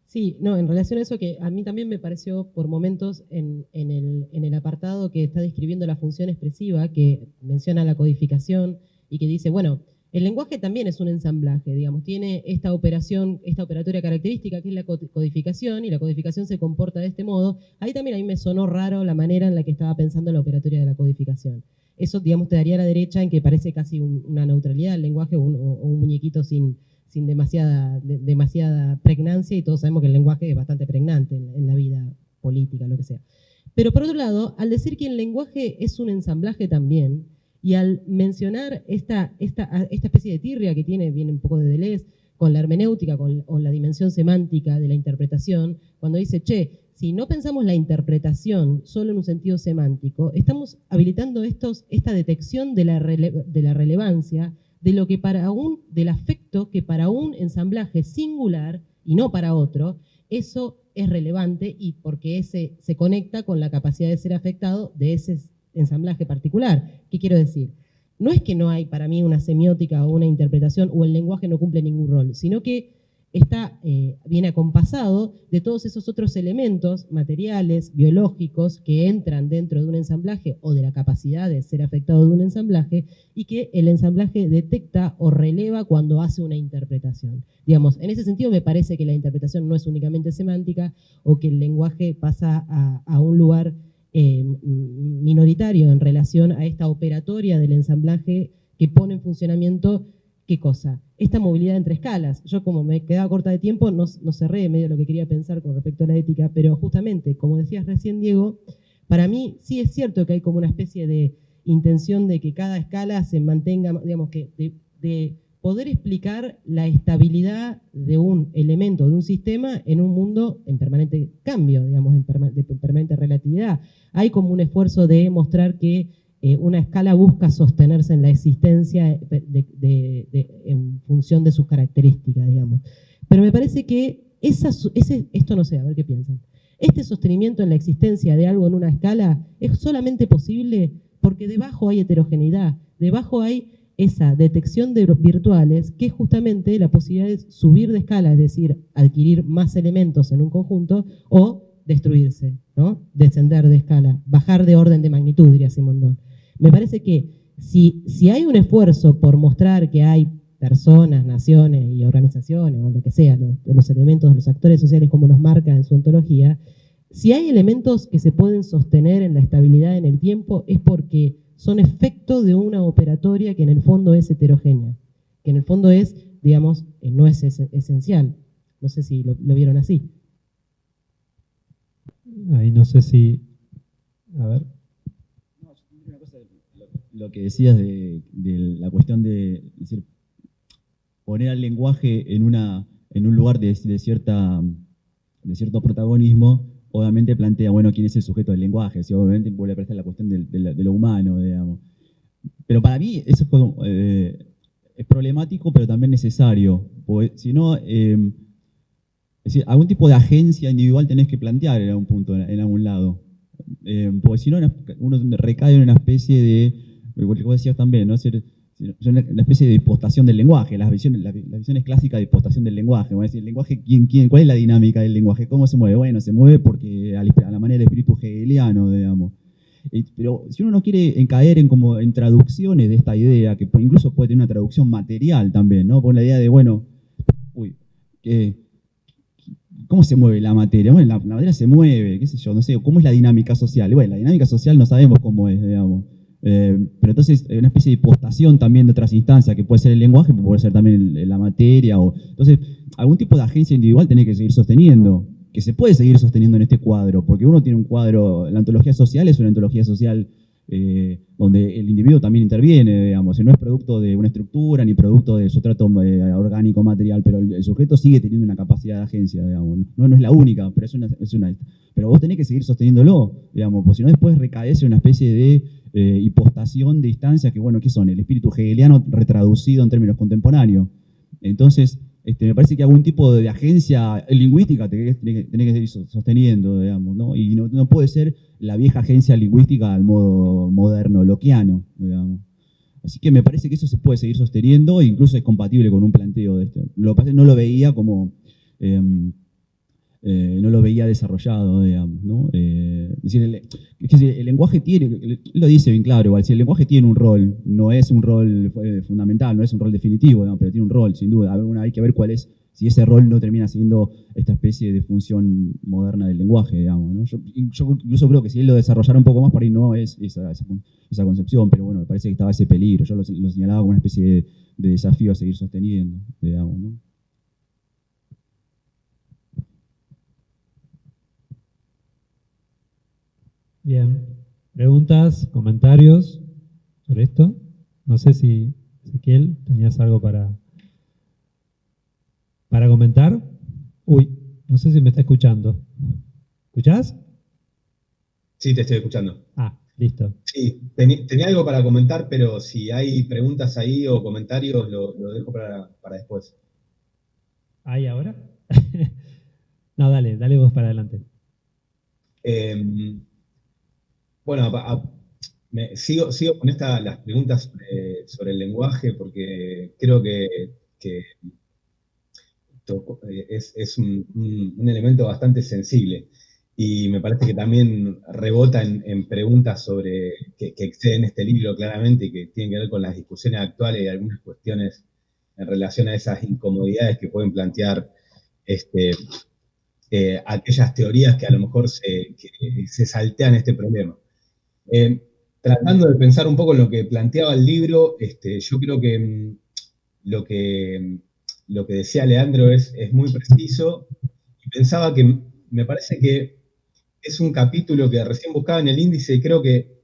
[SPEAKER 3] Sí, no, en relación a eso que a mí también me pareció por momentos en el apartado que está describiendo la función expresiva, que menciona la codificación y que dice, bueno, el lenguaje también es un ensamblaje, digamos, tiene esta operatoria característica que es la codificación, y la codificación se comporta de este modo. Ahí también a mí me sonó raro la manera en la que estaba pensando la operatoria de la codificación. Eso, digamos, te daría a la derecha en que parece casi una neutralidad del lenguaje o un muñequito sin demasiada pregnancia, y todos sabemos que el lenguaje es bastante pregnante en la vida política, lo que sea. Pero por otro lado, al decir que el lenguaje es un ensamblaje también, y al mencionar esta especie de tirria que viene un poco de Deleuze, con la hermenéutica, o la dimensión semántica de la interpretación, cuando dice, che, si no pensamos la interpretación solo en un sentido semántico, estamos habilitando esta detección de la relevancia de lo que del afecto que para un ensamblaje singular y no para otro, eso es relevante y porque ese se conecta con la capacidad de ser afectado de ese ensamblaje particular. ¿Qué quiero decir? No es que no hay para mí una semiótica o una interpretación o el lenguaje no cumple ningún rol, sino que viene acompasado de todos esos otros elementos materiales, biológicos, que entran dentro de un ensamblaje o de la capacidad de ser afectado de un ensamblaje y que el ensamblaje detecta o releva cuando hace una interpretación. Digamos, en ese sentido me parece que la interpretación no es únicamente semántica o que el lenguaje pasa a un lugar minoritario en relación a esta operatoria del ensamblaje que pone en funcionamiento, ¿qué cosa? Esta movilidad entre escalas. Yo, como me quedaba corta de tiempo, no cerré medio lo que quería pensar con respecto a la ética, pero justamente, como decías recién, Diego, para mí sí es cierto que hay como una especie de intención de que cada escala se mantenga, digamos, que de poder explicar la estabilidad de un elemento, de un sistema, en un mundo en permanente cambio, digamos, de permanente relatividad. Hay como un esfuerzo de mostrar que una escala busca sostenerse en la existencia en función de sus características, digamos. Pero me parece que esto no sé, a ver qué piensan. Este sostenimiento en la existencia de algo en una escala es solamente posible porque debajo hay heterogeneidad, debajo hay esa detección de virtuales, que es justamente la posibilidad de subir de escala, es decir, adquirir más elementos en un conjunto, o destruirse, ¿no? Descender de escala, bajar de orden de magnitud, diría Simondon. Me parece que si hay un esfuerzo por mostrar que hay personas, naciones y organizaciones, o lo que sea, los elementos de los actores sociales como nos marca en su ontología, si hay elementos que se pueden sostener en la estabilidad en el tiempo, es porque son efecto de una operatoria que en el fondo es heterogénea, que en el fondo es, digamos, no es esencial. No sé si lo vieron así.
[SPEAKER 1] Ahí no sé si... A ver.
[SPEAKER 4] Lo que decías de la cuestión de decir, poner al lenguaje en un lugar de cierto protagonismo, obviamente plantea, bueno, quién es el sujeto del lenguaje, si obviamente vuelve a prestar la cuestión de lo humano, digamos. Pero para mí eso es problemático, pero también necesario, porque si no, es decir, algún tipo de agencia individual tenés que plantear en algún punto, en algún lado. Porque si no, uno recae en una especie de, igual que vos decías también, ¿no? Una especie de dispostación del lenguaje, las visiones clásicas de dispostación del lenguaje. Bueno, es decir, el lenguaje, ¿cuál es la dinámica del lenguaje? ¿Cómo se mueve? Bueno, se mueve porque a la manera del espíritu hegeliano, digamos. Pero si uno no quiere caer en traducciones de esta idea, que incluso puede tener una traducción material también, ¿no? Por la idea de, bueno, ¿cómo se mueve la materia? Bueno, la materia se mueve, qué sé yo, no sé, ¿cómo es la dinámica social? Y bueno, la dinámica social no sabemos cómo es, digamos. Pero entonces hay una especie de hipostación también de otras instancias, que puede ser el lenguaje, pero puede ser también la materia. Entonces, algún tipo de agencia individual tiene que seguir sosteniendo, que se puede seguir sosteniendo en este cuadro, porque uno tiene un cuadro, la ontología social es una ontología social donde el individuo también interviene, digamos, y no es producto de una estructura ni producto de sustrato orgánico material, pero el sujeto sigue teniendo una capacidad de agencia, digamos, no es la única, pero pero vos tenés que seguir sosteniéndolo, digamos, porque si no después recaes en una especie de hipostación de instancias que, bueno, ¿qué son? El espíritu hegeliano retraducido en términos contemporáneos. Entonces, me parece que algún tipo de agencia lingüística tenés que seguir sosteniendo, digamos, ¿no? Y no puede ser la vieja agencia lingüística al modo moderno, lockeano, digamos. Así que me parece que eso se puede seguir sosteniendo e incluso es compatible con un planteo de esto. Lo que pasa es que no lo veía como... no lo veía desarrollado, digamos, ¿no? Es decir, el lenguaje tiene, él lo dice bien claro, igual, si el lenguaje tiene un rol, no es un rol fundamental, no es un rol definitivo, digamos, pero tiene un rol, sin duda. Hay que ver cuál es, si ese rol no termina siendo esta especie de función moderna del lenguaje, digamos, ¿no? Yo incluso creo que si él lo desarrollara un poco más, por ahí no es esa concepción, pero bueno, me parece que estaba ese peligro. Yo lo señalaba como una especie de desafío a seguir sosteniendo, digamos, ¿no?
[SPEAKER 1] Bien. ¿Preguntas, comentarios sobre esto? No sé si, Ezequiel, tenías algo para... Para comentar, uy, no sé si me está escuchando. ¿Escuchás?
[SPEAKER 2] Sí, te estoy escuchando.
[SPEAKER 1] Ah, listo.
[SPEAKER 2] Sí, tenía algo para comentar, pero si hay preguntas ahí o comentarios, lo dejo para después.
[SPEAKER 1] ¿Ahí ahora? No, dale vos para adelante.
[SPEAKER 2] Eh, bueno, sigo con las preguntas sobre el lenguaje, porque creo que es un elemento bastante sensible. Y me parece que también rebota en preguntas que exceden este libro claramente y que tienen que ver con las discusiones actuales y algunas cuestiones en relación a esas incomodidades que pueden plantear este, aquellas teorías que a lo mejor se saltean este problema. Eh, Tratando de pensar un poco en lo que planteaba el libro, yo creo que lo que, lo que decía Leandro es muy preciso y pensaba que me parece que es un capítulo que recién buscaba en el índice y creo que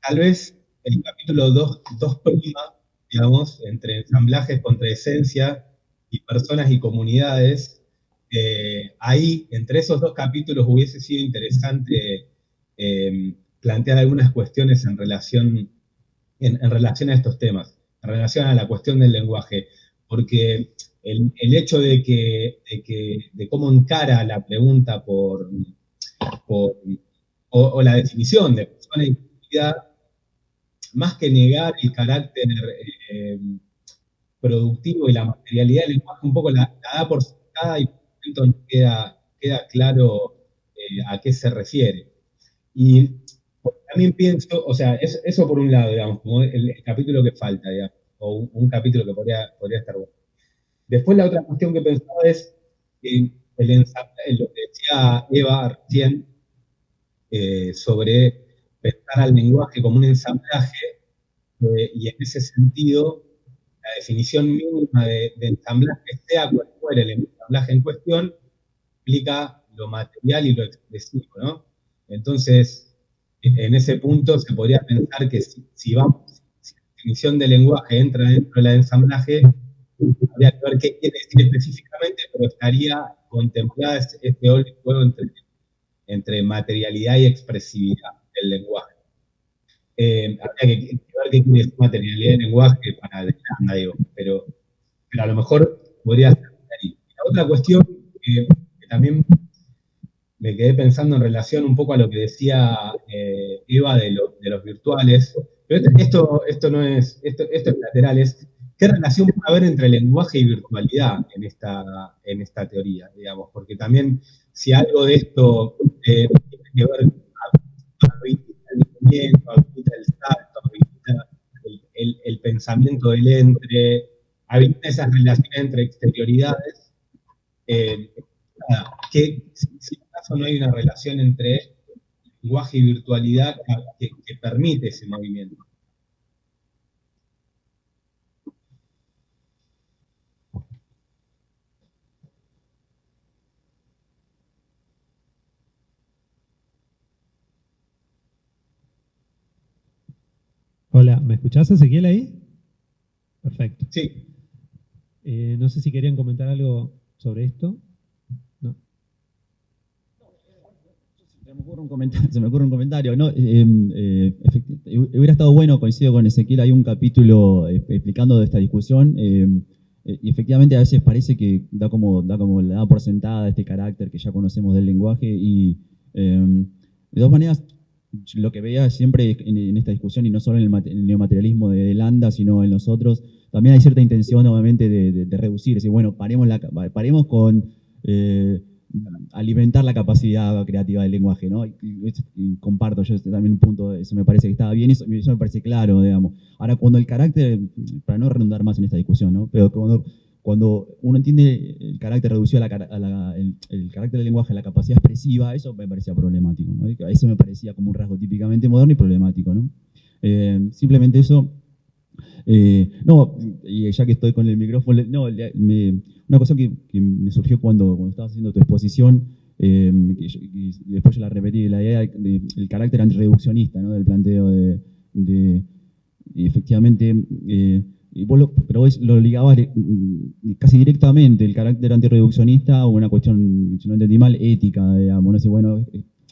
[SPEAKER 2] tal vez el capítulo 2 prima, digamos, entre ensamblajes contra esencia y personas y comunidades. Ahí, entre esos dos capítulos, hubiese sido interesante plantear algunas cuestiones en relación a estos temas, en relación a la cuestión del lenguaje, porque el hecho de cómo encara la pregunta o la definición de persona y comunidad, más que negar el carácter eh, productivo y la materialidad del lenguaje, un poco la da por sentada y por el momento no queda claro a qué se refiere. Y también pienso, o sea, eso por un lado, digamos, como el capítulo que falta, digamos, o un capítulo que podría estar bueno. Después la otra cuestión que pensaba es lo que decía Eva recién sobre pensar al lenguaje como un ensamblaje, y en ese sentido, la definición mínima de ensamblaje, sea cual fuera el ensamblaje en cuestión, implica lo material y lo expresivo, ¿no? Entonces, en ese punto se podría pensar que si la definición de lenguaje entra dentro del ensamblaje, habría que ver qué quiere decir específicamente, pero estaría contemplada este juego entre materialidad y expresividad del lenguaje. Habría que ver qué quiere decir materialidad del lenguaje para adelante, digo, pero a lo mejor podría ser ahí. La otra cuestión que también me quedé pensando en relación un poco a lo que decía Eva de los virtuales, pero esto no es, esto es lateral, es qué relación puede haber entre lenguaje y virtualidad en esta teoría, digamos, porque también si algo de esto tiene que ver habilita el movimiento, habilita el salto, habilita el pensamiento del entre, habilita esas relaciones entre exterioridades, que si acaso no hay una relación entre lenguaje y virtualidad que permite ese movimiento.
[SPEAKER 1] Hola, ¿me escuchás, Ezequiel, ahí? Perfecto.
[SPEAKER 2] Sí.
[SPEAKER 1] No sé si querían comentar algo sobre esto. No.
[SPEAKER 4] Se me ocurre un comentario, ¿no? Hubiera estado bueno, coincido con Ezequiel, hay un capítulo explicando de esta discusión, y efectivamente a veces parece que da por sentada este carácter que ya conocemos del lenguaje, y de todas maneras, lo que veía siempre en esta discusión, y no solo en el neomaterialismo de Landa, sino en los otros, también hay cierta intención, obviamente, de reducir, es decir, bueno, paremos con alimentar la capacidad creativa del lenguaje, ¿no? Y comparto yo también un punto, eso me parece que estaba bien, eso me parece claro, digamos. Ahora, cuando el carácter, para no redundar más en esta discusión, ¿no? Pero cuando uno entiende el carácter reducido el carácter del lenguaje a la capacidad expresiva, eso me parecía problemático, ¿no? Eso me parecía como un rasgo típicamente moderno y problemático, ¿no? Simplemente eso. No, y ya que estoy con el micrófono, no, una cosa que me surgió cuando estabas haciendo tu exposición, y después yo la repetí, la idea del carácter antirreduccionista, ¿no? Del planteo y efectivamente, pero vos lo ligabas casi directamente, el carácter antirreduccionista a una cuestión, si no entendí mal, ética, digamos, ¿no? Si, bueno,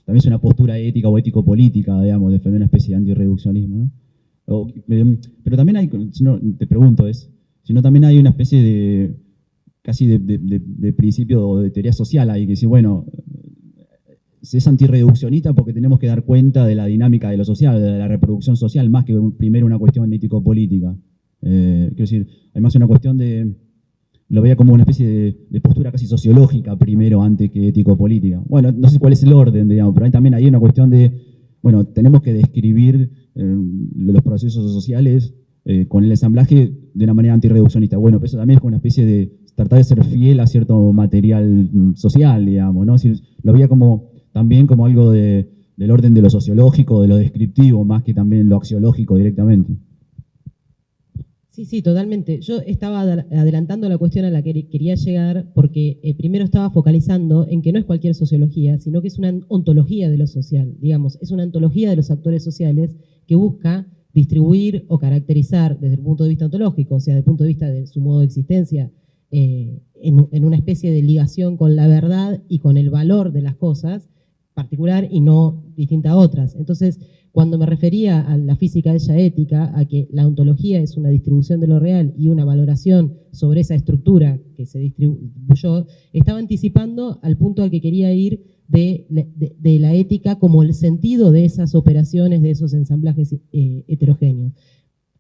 [SPEAKER 4] también es una postura ética o ético-política, digamos, defender una especie de antirreduccionismo, ¿no? Pero también hay, si no, te pregunto, si no también hay una especie de, casi de principio o de teoría social ahí, que dice, bueno, es antirreduccionista porque tenemos que dar cuenta de la dinámica de lo social, de la reproducción social, más que primero una cuestión ético-política. Quiero decir, hay más una cuestión lo veía como una especie de postura casi sociológica primero antes que ético-política. Bueno, no sé cuál es el orden, digamos, pero también hay una cuestión bueno, tenemos que describir los procesos sociales con el ensamblaje de una manera antirreduccionista. Bueno, pero eso también es como una especie de tratar de ser fiel a cierto material social, digamos, ¿no? Es decir, lo veía también como algo del orden de lo sociológico, de lo descriptivo, más que también lo axiológico directamente.
[SPEAKER 3] Sí, totalmente. Yo estaba adelantando la cuestión a la que quería llegar porque primero estaba focalizando en que no es cualquier sociología, sino que es una ontología de lo social, digamos, es una ontología de los actores sociales que busca distribuir o caracterizar desde el punto de vista ontológico, o sea, desde el punto de vista de su modo de existencia, en una especie de ligación con la verdad y con el valor de las cosas, particular y no distinta a otras. Entonces, cuando me refería a la física de ella ética, a que la ontología es una distribución de lo real y una valoración sobre esa estructura que se distribuyó, estaba anticipando al punto al que quería ir de la ética como el sentido de esas operaciones, de esos ensamblajes heterogéneos.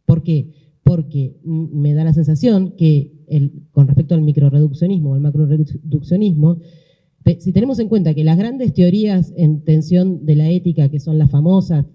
[SPEAKER 3] ¿Por qué? Porque me da la sensación que con respecto al microreduccionismo o al macroreduccionismo, si tenemos en cuenta que las grandes teorías en tensión de la ética, que son las famosas,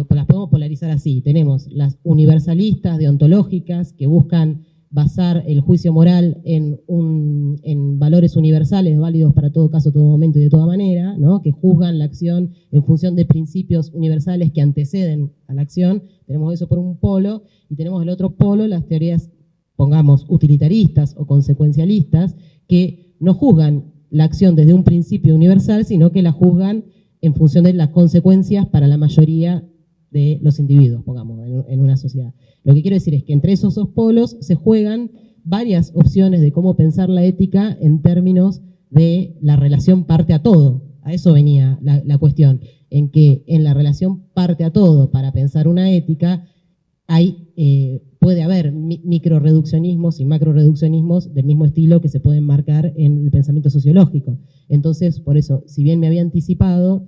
[SPEAKER 3] las podemos polarizar así, tenemos las universalistas deontológicas que buscan basar el juicio moral en valores universales válidos para todo caso, todo momento y de toda manera, ¿no? Que juzgan la acción en función de principios universales que anteceden a la acción. Tenemos eso por un polo, y tenemos el otro polo, las teorías, pongamos, utilitaristas o consecuencialistas, que no juzgan la acción desde un principio universal, sino que la juzgan en función de las consecuencias para la mayoría de los individuos, pongamos, en una sociedad. Lo que quiero decir es que entre esos dos polos se juegan varias opciones de cómo pensar la ética en términos de la relación parte a todo. A eso venía la cuestión, en que en la relación parte a todo, para pensar una ética, puede haber microreduccionismos y macroreduccionismos del mismo estilo que se pueden marcar en el pensamiento sociológico. Entonces, por eso, si bien me había anticipado,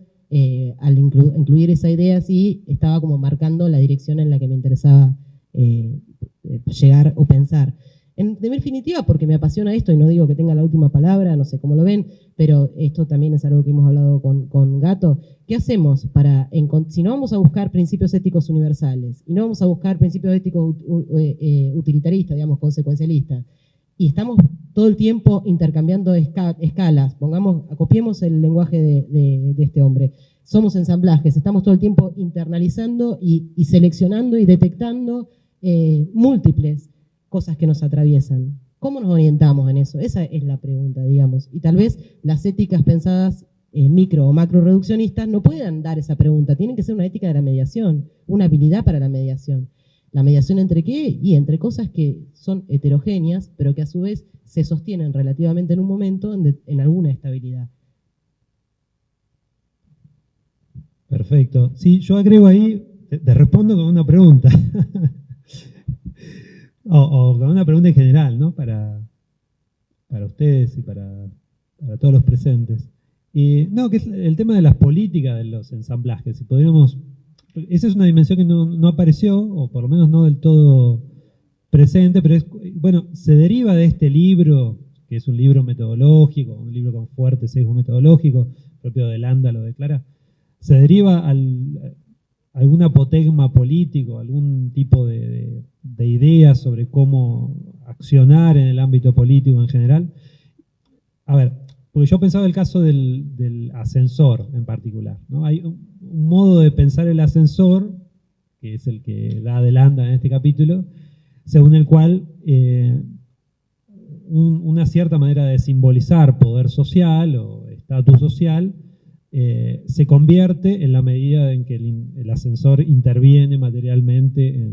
[SPEAKER 3] al incluir esa idea, sí, estaba como marcando la dirección en la que me interesaba llegar o pensar. En definitiva, porque me apasiona esto, y no digo que tenga la última palabra, no sé cómo lo ven, pero esto también es algo que hemos hablado con Gato. ¿Qué hacemos si no vamos a buscar principios éticos universales, y no vamos a buscar principios éticos utilitaristas, digamos, consecuencialistas, y estamos todo el tiempo intercambiando escalas, acopiemos el lenguaje de este hombre, somos ensamblajes, estamos todo el tiempo internalizando y seleccionando y detectando múltiples cosas que nos atraviesan? ¿Cómo nos orientamos en eso? Esa es la pregunta, digamos. Y tal vez las éticas pensadas micro o macro reduccionistas no puedan dar esa pregunta. Tienen que ser una ética de la mediación, una habilidad para la mediación. ¿La mediación entre qué? Y entre cosas que son heterogéneas, pero que a su vez se sostienen relativamente en un momento en alguna estabilidad.
[SPEAKER 1] Perfecto. Sí, yo agrego ahí, te respondo con una pregunta. o con una pregunta en general, ¿no? Para ustedes y para todos los presentes. No, que es el tema de las políticas de los ensamblajes. Si podríamos, esa es una dimensión que no apareció, o por lo menos no del todo presente, pero bueno, se deriva de este libro, que es un libro metodológico, un libro con fuerte sesgo metodológico, propio de Landa lo declara, se deriva algún apotegma político, algún tipo de idea sobre cómo accionar en el ámbito político en general. A ver, porque yo pensaba el caso del ascensor en particular, ¿no? Hay un modo de pensar el ascensor, que es el que da de Landa en este capítulo, según el cual una cierta manera de simbolizar poder social o estatus social se convierte en la medida en que el ascensor interviene materialmente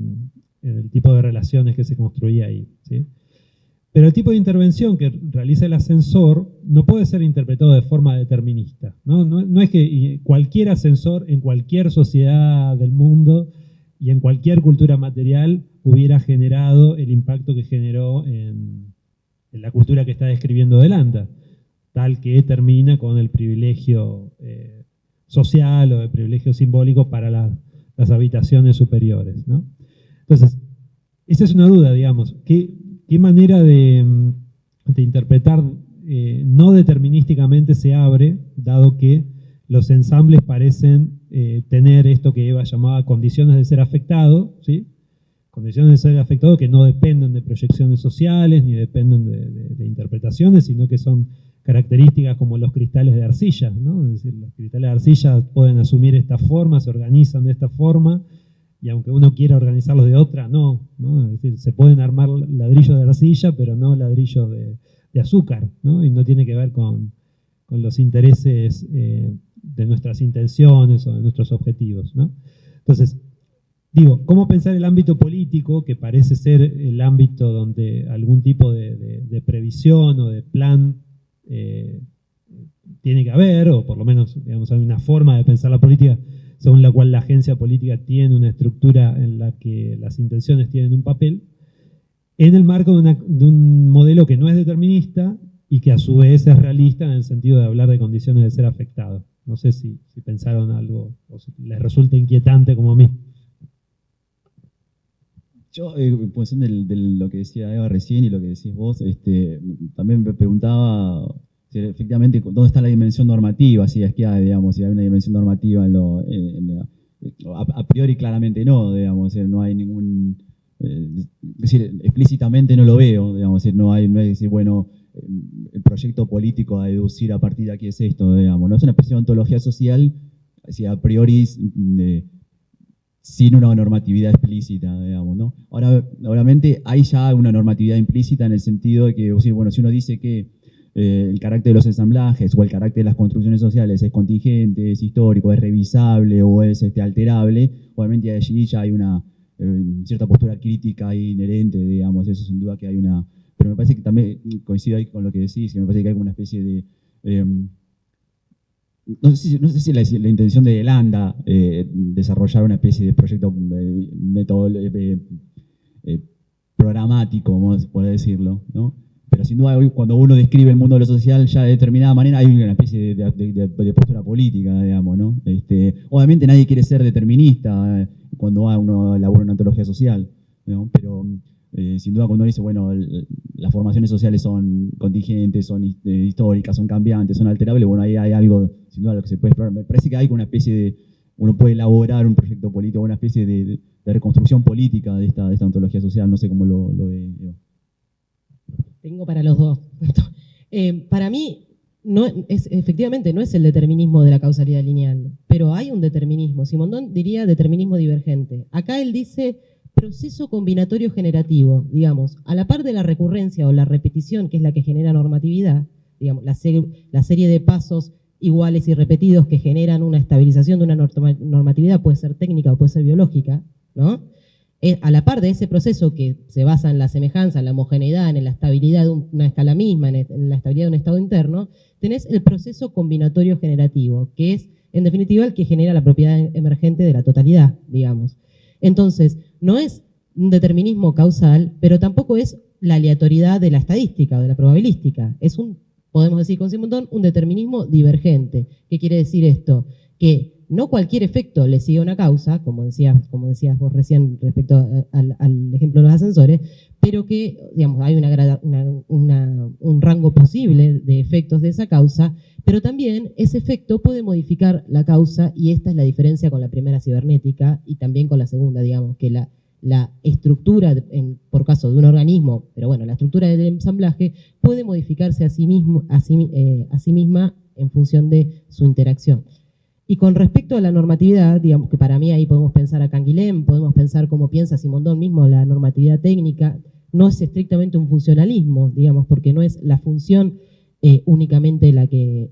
[SPEAKER 1] en el tipo de relaciones que se construía ahí, ¿sí? Pero el tipo de intervención que realiza el ascensor no puede ser interpretado de forma determinista, ¿no? No es que cualquier ascensor en cualquier sociedad del mundo y en cualquier cultura material hubiera generado el impacto que generó en la cultura que está describiendo Delanda, tal que termina con el privilegio social o el privilegio simbólico para las habitaciones superiores, ¿no? Entonces, esa es una duda, digamos. ¿Qué manera de interpretar no determinísticamente se abre, dado que los ensambles parecen tener esto que Eva llamaba condiciones de ser afectado, ¿sí? Condiciones de ser afectado que no dependen de proyecciones sociales ni dependen de interpretaciones, sino que son características como los cristales de arcilla, ¿no? Es decir, los cristales de arcilla pueden asumir esta forma, se organizan de esta forma, y aunque uno quiera organizarlos de otra, no. Es decir, se pueden armar ladrillos de arcilla, pero no ladrillos de azúcar, ¿no? Y no tiene que ver con los intereses de nuestras intenciones o de nuestros objetivos, ¿no? Entonces, digo, ¿cómo pensar el ámbito político, que parece ser el ámbito donde algún tipo de previsión o de plan tiene que haber, o por lo menos, digamos, hay una forma de pensar la política según la cual la agencia política tiene una estructura en la que las intenciones tienen un papel, en el marco de un modelo que no es determinista y que a su vez es realista en el sentido de hablar de condiciones de ser afectado? No sé si pensaron algo o si les resulta inquietante como a mí.
[SPEAKER 4] Yo, en función de lo que decía Eva recién y lo que decís vos, también me preguntaba si efectivamente dónde está la dimensión normativa, si es que hay, digamos, si hay una dimensión normativa a priori claramente no, digamos, no hay ningún, es decir, explícitamente no lo veo, digamos, no es decir, bueno, el proyecto político a deducir a partir de aquí es esto, digamos, no es una especie de ontología social, si a priori sin una normatividad explícita, digamos, ¿no? Ahora, obviamente, hay ya una normatividad implícita en el sentido de que, bueno, si uno dice que el carácter de los ensamblajes o el carácter de las construcciones sociales es contingente, es histórico, es revisable o es alterable, obviamente allí ya hay una cierta postura crítica inherente, digamos, eso sin duda que hay una... Pero me parece que también coincido ahí con lo que decís, que me parece que hay como una especie de... no sé si la intención de Delanda desarrollar una especie de proyecto programático, vamos a poder decirlo, ¿no? Pero sin duda cuando uno describe el mundo de lo social ya de determinada manera hay una especie de postura política, digamos, ¿no? Obviamente nadie quiere ser determinista cuando uno elabora una ontología social, ¿no? Pero sin duda cuando uno dice, bueno, las formaciones sociales son contingentes, son históricas, son cambiantes, son alterables, bueno, ahí hay algo, sin duda, lo que se puede explorar. Me parece que hay una especie de, uno puede elaborar un proyecto político, una especie de reconstrucción política de esta ontología social, no sé cómo lo ve.
[SPEAKER 3] Tengo para los dos. Para mí, efectivamente, no es el determinismo de la causalidad lineal, pero hay un determinismo. Simondon diría determinismo divergente. Acá él dice proceso combinatorio generativo, digamos, a la par de la recurrencia o la repetición, que es la que genera normatividad, digamos, la serie de pasos iguales y repetidos que generan una estabilización de una normatividad, puede ser técnica o puede ser biológica, ¿no? A la par de ese proceso que se basa en la semejanza, en la homogeneidad, en la estabilidad de una escala misma, en la estabilidad de un estado interno, tenés el proceso combinatorio generativo, que es, en definitiva, el que genera la propiedad emergente de la totalidad, digamos. Entonces, no es un determinismo causal, pero tampoco es la aleatoriedad de la estadística o de la probabilística. Es podemos decir con Simondon, un determinismo divergente. ¿Qué quiere decir esto? Que no cualquier efecto le sigue una causa, como decías vos recién respecto al ejemplo de los ascensores, pero que, digamos, hay un rango posible de efectos de esa causa, pero también ese efecto puede modificar la causa, y esta es la diferencia con la primera cibernética y también con la segunda, digamos, que la estructura, por caso de un organismo, pero bueno, la estructura del ensamblaje puede modificarse a sí misma en función de su interacción. Y con respecto a la normatividad, digamos que para mí ahí podemos pensar a Canguilhem, podemos pensar cómo piensa Simondon mismo la normatividad técnica, no es estrictamente un funcionalismo, digamos, porque no es la función únicamente la que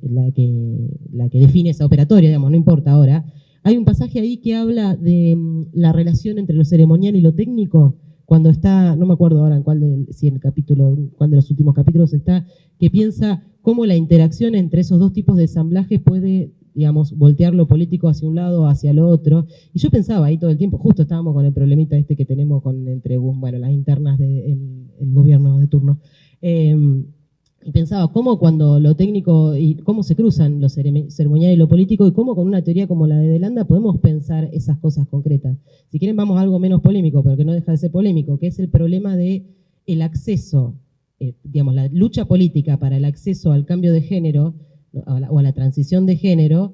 [SPEAKER 3] define esa operatoria, digamos, no importa ahora. Hay un pasaje ahí que habla de la relación entre lo ceremonial y lo técnico, cuando está, no me acuerdo ahora en cuál cuál de los últimos capítulos está, que piensa cómo la interacción entre esos dos tipos de ensamblaje puede, digamos, voltear lo político hacia un lado o hacia el otro. Y yo pensaba ahí todo el tiempo, justo estábamos con el problemita este que tenemos entre, bueno, las internas del gobierno de turno. Y pensaba cómo cuando lo técnico y cómo se cruzan lo ceremonial y lo político, y cómo con una teoría como la de Delanda podemos pensar esas cosas concretas. Si quieren vamos a algo menos polémico, pero que no deja de ser polémico, que es el problema de el acceso, digamos, la lucha política para el acceso al cambio de género o a la transición de género,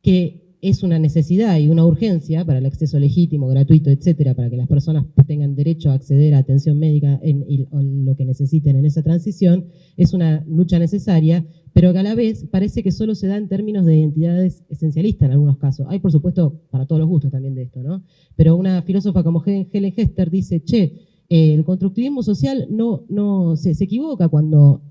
[SPEAKER 3] que es una necesidad y una urgencia para el acceso legítimo, gratuito, etcétera, para que las personas tengan derecho a acceder a atención médica o lo que necesiten en esa transición. Es una lucha necesaria, pero que a la vez parece que solo se da en términos de identidades esencialistas en algunos casos. Hay, por supuesto, para todos los gustos también de esto, ¿no? Pero una filósofa como Helen Hester dice, el constructivismo social se equivoca cuando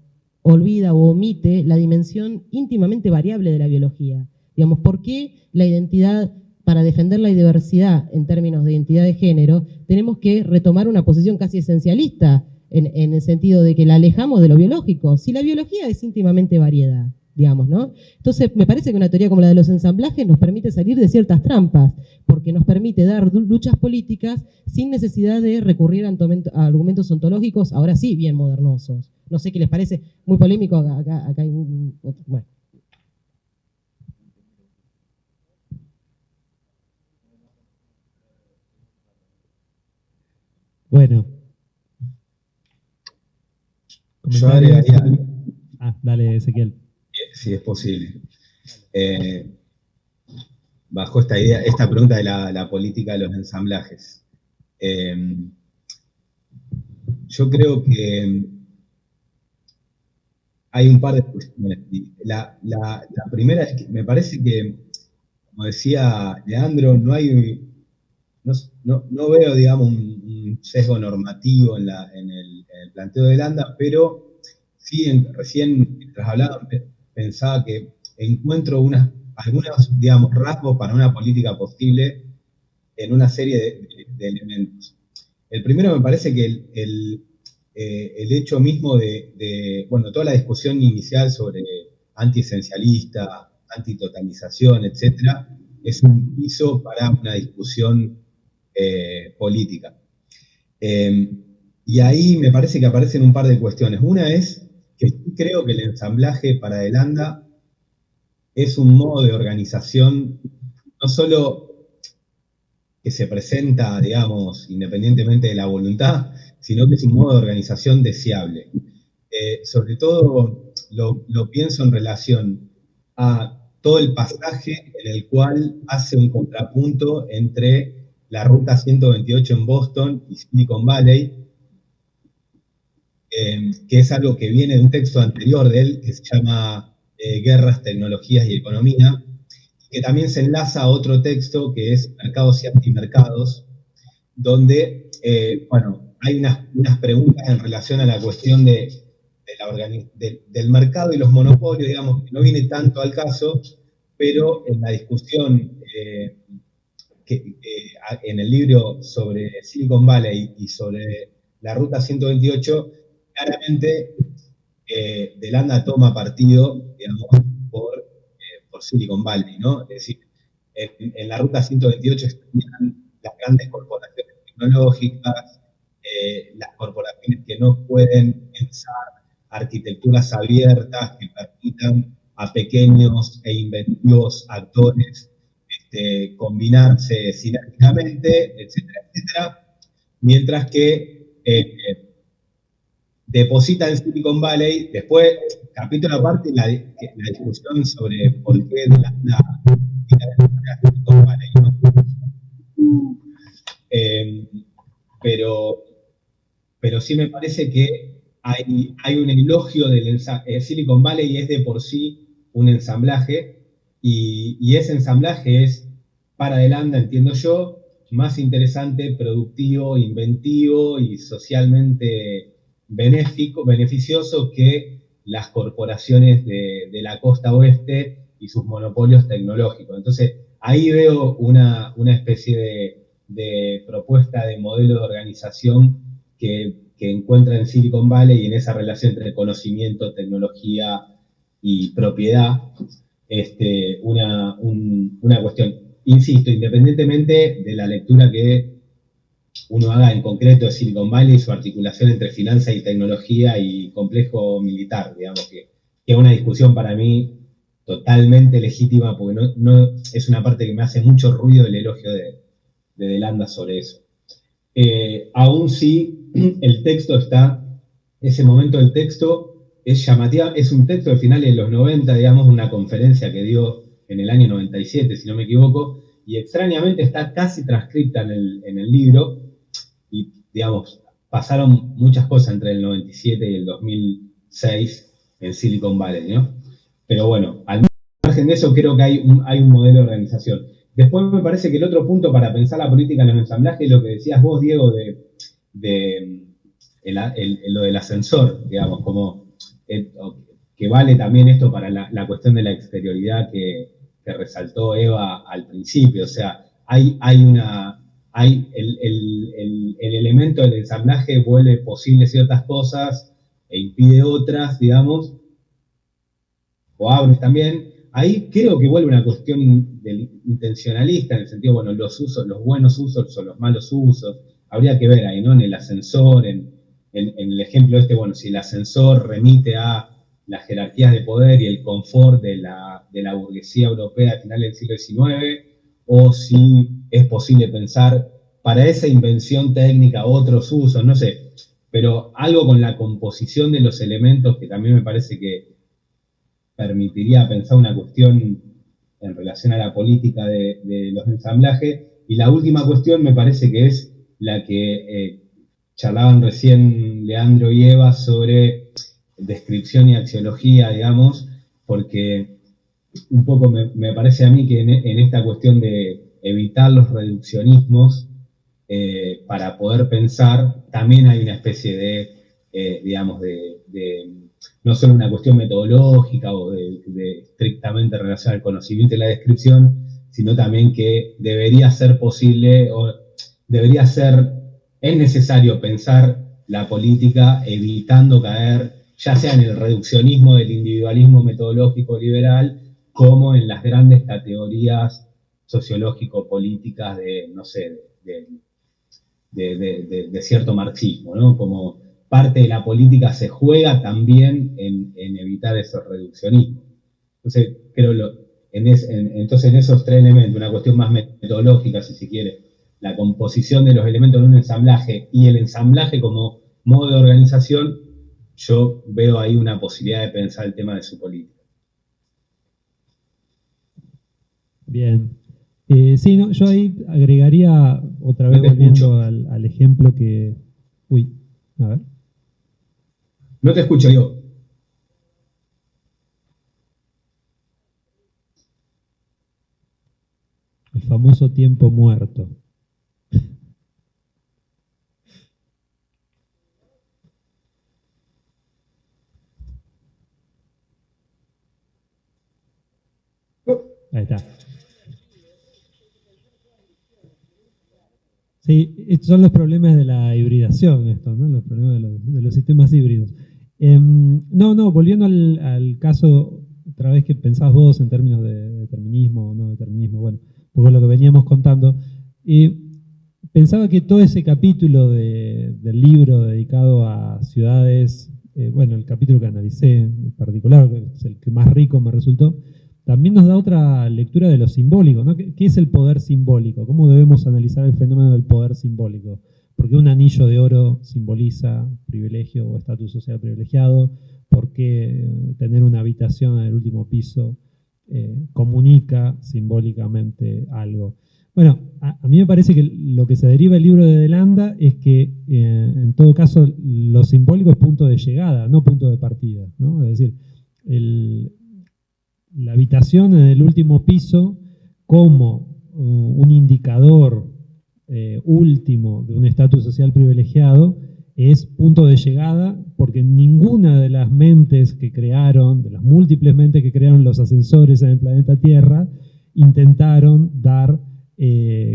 [SPEAKER 3] olvida o omite la dimensión íntimamente variable de la biología. Digamos, ¿por qué la identidad, para defender la diversidad en términos de identidad de género, tenemos que retomar una posición casi esencialista en el sentido de que la alejamos de lo biológico? Si la biología es íntimamente variedad, digamos, ¿no? Entonces, me parece que una teoría como la de los ensamblajes nos permite salir de ciertas trampas, porque nos permite dar luchas políticas sin necesidad de recurrir a argumentos ontológicos, ahora sí, bien modernosos. No sé qué les parece, muy polémico, acá hay bueno.
[SPEAKER 1] Bueno.
[SPEAKER 2] Yo agregaría algo.
[SPEAKER 1] Dale, Ezequiel.
[SPEAKER 2] Si es posible. Bajo esta idea, esta pregunta de la política de los ensamblajes. Yo creo que hay un par de cuestiones. La primera es que me parece que, como decía Leandro, no veo, digamos, un sesgo normativo en el planteo de Delanda, pero sí, recién mientras hablaban, pensaba que encuentro algunos, digamos, rasgos para una política posible en una serie de elementos. El primero me parece que el hecho mismo bueno, toda la discusión inicial sobre antiesencialista, antitotalización, etcétera, es un piso para una discusión política. Y ahí me parece que aparecen un par de cuestiones. Una es que creo que el ensamblaje para Delanda es un modo de organización no solo que se presenta, digamos, independientemente de la voluntad, sino que es un modo de organización deseable. Sobre todo lo pienso en relación a todo el pasaje en el cual hace un contrapunto entre la Ruta 128 en Boston y Silicon Valley, que es algo que viene de un texto anterior de él, que se llama Guerras, Tecnologías y Economía, que también se enlaza a otro texto que es Mercados y Antimercados, donde, bueno, hay unas preguntas en relación a la cuestión del mercado y los monopolios, digamos, que no viene tanto al caso, pero en la discusión en el libro sobre Silicon Valley y sobre la Ruta 128, claramente Delanda toma partido, digamos, por Silicon Valley, ¿no? Es decir, en la Ruta 128 están las grandes corporaciones tecnológicas, las corporaciones que no pueden pensar arquitecturas abiertas que permitan a pequeños e inventivos actores combinarse sinérgicamente, etcétera, etcétera, mientras que deposita en Silicon Valley, después, capítulo aparte, la discusión sobre por qué la Silicon Valley, ¿no? Pero sí me parece que hay un elogio del Silicon Valley y es de por sí un ensamblaje, y ese ensamblaje es, para Delanda, entiendo yo, más interesante, productivo, inventivo y socialmente beneficioso que las corporaciones de la costa oeste y sus monopolios tecnológicos. Entonces, ahí veo una especie de propuesta de modelo de organización que encuentra en Silicon Valley y en esa relación entre conocimiento, tecnología y propiedad, una cuestión. Insisto, independientemente de la lectura que uno haga en concreto de Silicon Valley, su articulación entre finanzas y tecnología y complejo militar, digamos, que es una discusión para mí totalmente legítima, porque no es una parte que me hace mucho ruido el elogio de Landa sobre eso. Aún sí, el texto está, ese momento del texto es llamativa, es un texto de finales de los 90, digamos, una conferencia que dio en el año 97, si no me equivoco, y extrañamente está casi transcripta en el libro, y, digamos, pasaron muchas cosas entre el 97 y el 2006 en Silicon Valley, ¿no? Pero bueno, al margen de eso, creo que hay un modelo de organización. Después me parece que el otro punto para pensar la política en los ensamblajes es lo que decías vos, Diego, lo del ascensor, digamos, como que vale también esto para la cuestión de la exterioridad que resaltó Eva al principio. O sea, hay el elemento del ensamblaje vuelve posible ciertas cosas e impide otras, digamos, o abre también. Ahí creo que vuelve una cuestión intencionalista, en el sentido, bueno, los buenos usos o los malos usos, habría que ver ahí, ¿no? En el ascensor, en el ejemplo bueno, si el ascensor remite a las jerarquías de poder y el confort de la burguesía europea a finales del siglo XIX, o si es posible pensar para esa invención técnica otros usos, no sé, pero algo con la composición de los elementos que también me parece que permitiría pensar una cuestión en relación a la política de los ensamblajes. Y la última cuestión me parece que es la que charlaban recién Leandro y Eva sobre descripción y axiología, digamos, porque un poco me parece a mí que en esta cuestión de evitar los reduccionismos para poder pensar, también hay una especie de digamos, no solo una cuestión metodológica o de estrictamente relacionada al conocimiento y la descripción, sino también que debería ser posible o es necesario pensar la política evitando caer ya sea en el reduccionismo del individualismo metodológico liberal, como en las grandes categorías sociológico-políticas de, no sé, de cierto marxismo, ¿no? Como parte de la política se juega también en evitar esos reduccionismos. Entonces, creo entonces en esos tres elementos, una cuestión más metodológica, si se quiere, la composición de los elementos en un ensamblaje y el ensamblaje como modo de organización, yo veo ahí una posibilidad de pensar el tema de su política.
[SPEAKER 1] Bien. Sí, no, yo ahí agregaría, otra vez volviendo al ejemplo que... Uy, a ver.
[SPEAKER 2] No te escucho yo.
[SPEAKER 1] El famoso tiempo muerto. Ahí está. Sí, estos son los problemas de la hibridación, estos, ¿no? Los problemas de los sistemas híbridos. Volviendo al caso, otra vez que pensás vos en términos de determinismo o no determinismo, bueno, un poco lo que veníamos contando, pensaba que todo ese capítulo del libro dedicado a ciudades, el capítulo que analicé en particular, que es el que más rico me resultó, también nos da otra lectura de lo simbólico, ¿no? ¿Qué es el poder simbólico? ¿Cómo debemos analizar el fenómeno del poder simbólico? ¿Por qué un anillo de oro simboliza privilegio o estatus social privilegiado? ¿Por qué tener una habitación en el último piso comunica simbólicamente algo? Bueno, a mí me parece que lo que se deriva del libro de Landa es que, en todo caso, lo simbólico es punto de llegada, no punto de partida, ¿no? Es decir, la habitación en el último piso como un indicador último de un estatus social privilegiado es punto de llegada, porque ninguna de las mentes que crearon, de las múltiples mentes que crearon los ascensores en el planeta Tierra, intentaron dar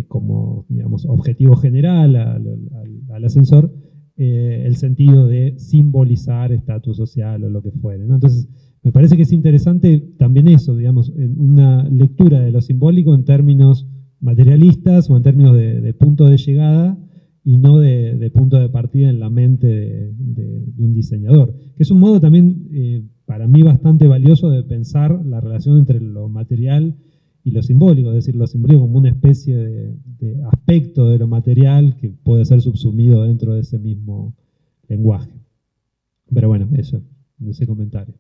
[SPEAKER 1] como, digamos, objetivo general al ascensor el sentido de simbolizar estatus social o lo que fuere, ¿no? Entonces, me parece que es interesante también eso, digamos, en una lectura de lo simbólico en términos materialistas o en términos de punto de llegada y no de punto de partida en la mente de un diseñador. Que es un modo también, para mí, bastante valioso de pensar la relación entre lo material y lo simbólico, es decir, lo simbólico como una especie de aspecto de lo material que puede ser subsumido dentro de ese mismo lenguaje. Pero bueno, eso, ese comentario.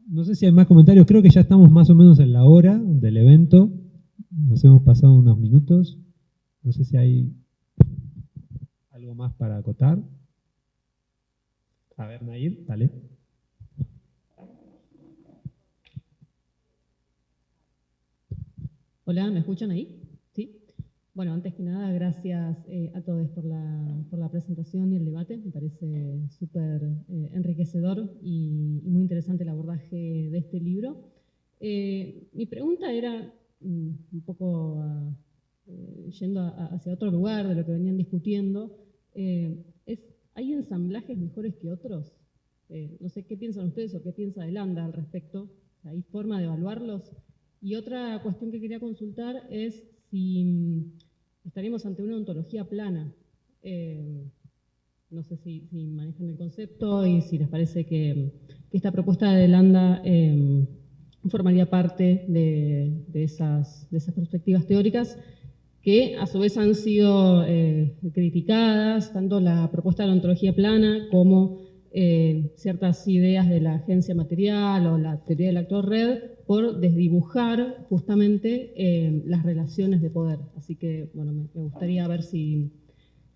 [SPEAKER 1] No sé si hay más comentarios, creo que ya estamos más o menos en la hora del evento, nos hemos pasado unos minutos, no sé si hay algo más para acotar. A ver, Nair, dale.
[SPEAKER 5] Hola, ¿me escuchan ahí? ¿Sí? Bueno, antes que nada, gracias a todos por la presentación y el debate. Me parece súper enriquecedor y muy interesante el abordaje de este libro. Mi pregunta era un poco yendo hacia otro lugar de lo que venían discutiendo. ¿Hay ensamblajes mejores que otros? No sé, ¿qué piensan ustedes o qué piensa Delanda al respecto? ¿Hay forma de evaluarlos? Y otra cuestión que quería consultar es si estaríamos ante una ontología plana. No sé si manejan el concepto y si les parece que esta propuesta de Delanda formaría parte de esas perspectivas teóricas que a su vez han sido criticadas, tanto la propuesta de la ontología plana como ciertas ideas de la agencia material o la teoría del actor red, por desdibujar justamente las relaciones de poder. Así que, bueno, me gustaría ver si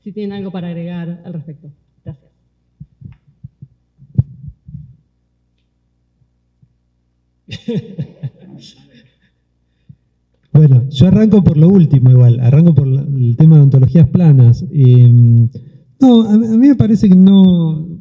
[SPEAKER 5] tienen algo para agregar al respecto. Gracias.
[SPEAKER 1] Bueno, yo arranco por lo último igual, arranco por el tema de ontologías planas. No, a mí me parece que no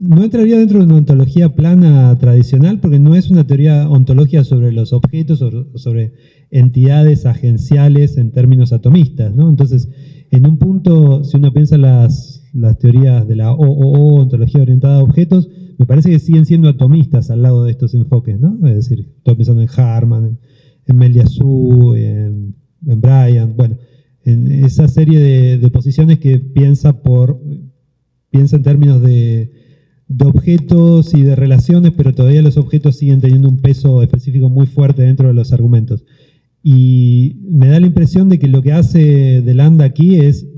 [SPEAKER 1] entraría dentro de una ontología plana tradicional porque no es una teoría ontológica sobre los objetos o sobre entidades agenciales en términos atomistas, ¿no? Entonces, en un punto, si uno piensa las teorías de la OOO, ontología orientada a objetos, me parece que siguen siendo atomistas al lado de estos enfoques, ¿no? Es decir, estoy pensando en Harman, en Meliasu, en Bryant, bueno, en esa serie de posiciones que piensa en términos de objetos y de relaciones, pero todavía los objetos siguen teniendo un peso específico muy fuerte dentro de los argumentos. Y me da la impresión de que lo que hace Delanda aquí es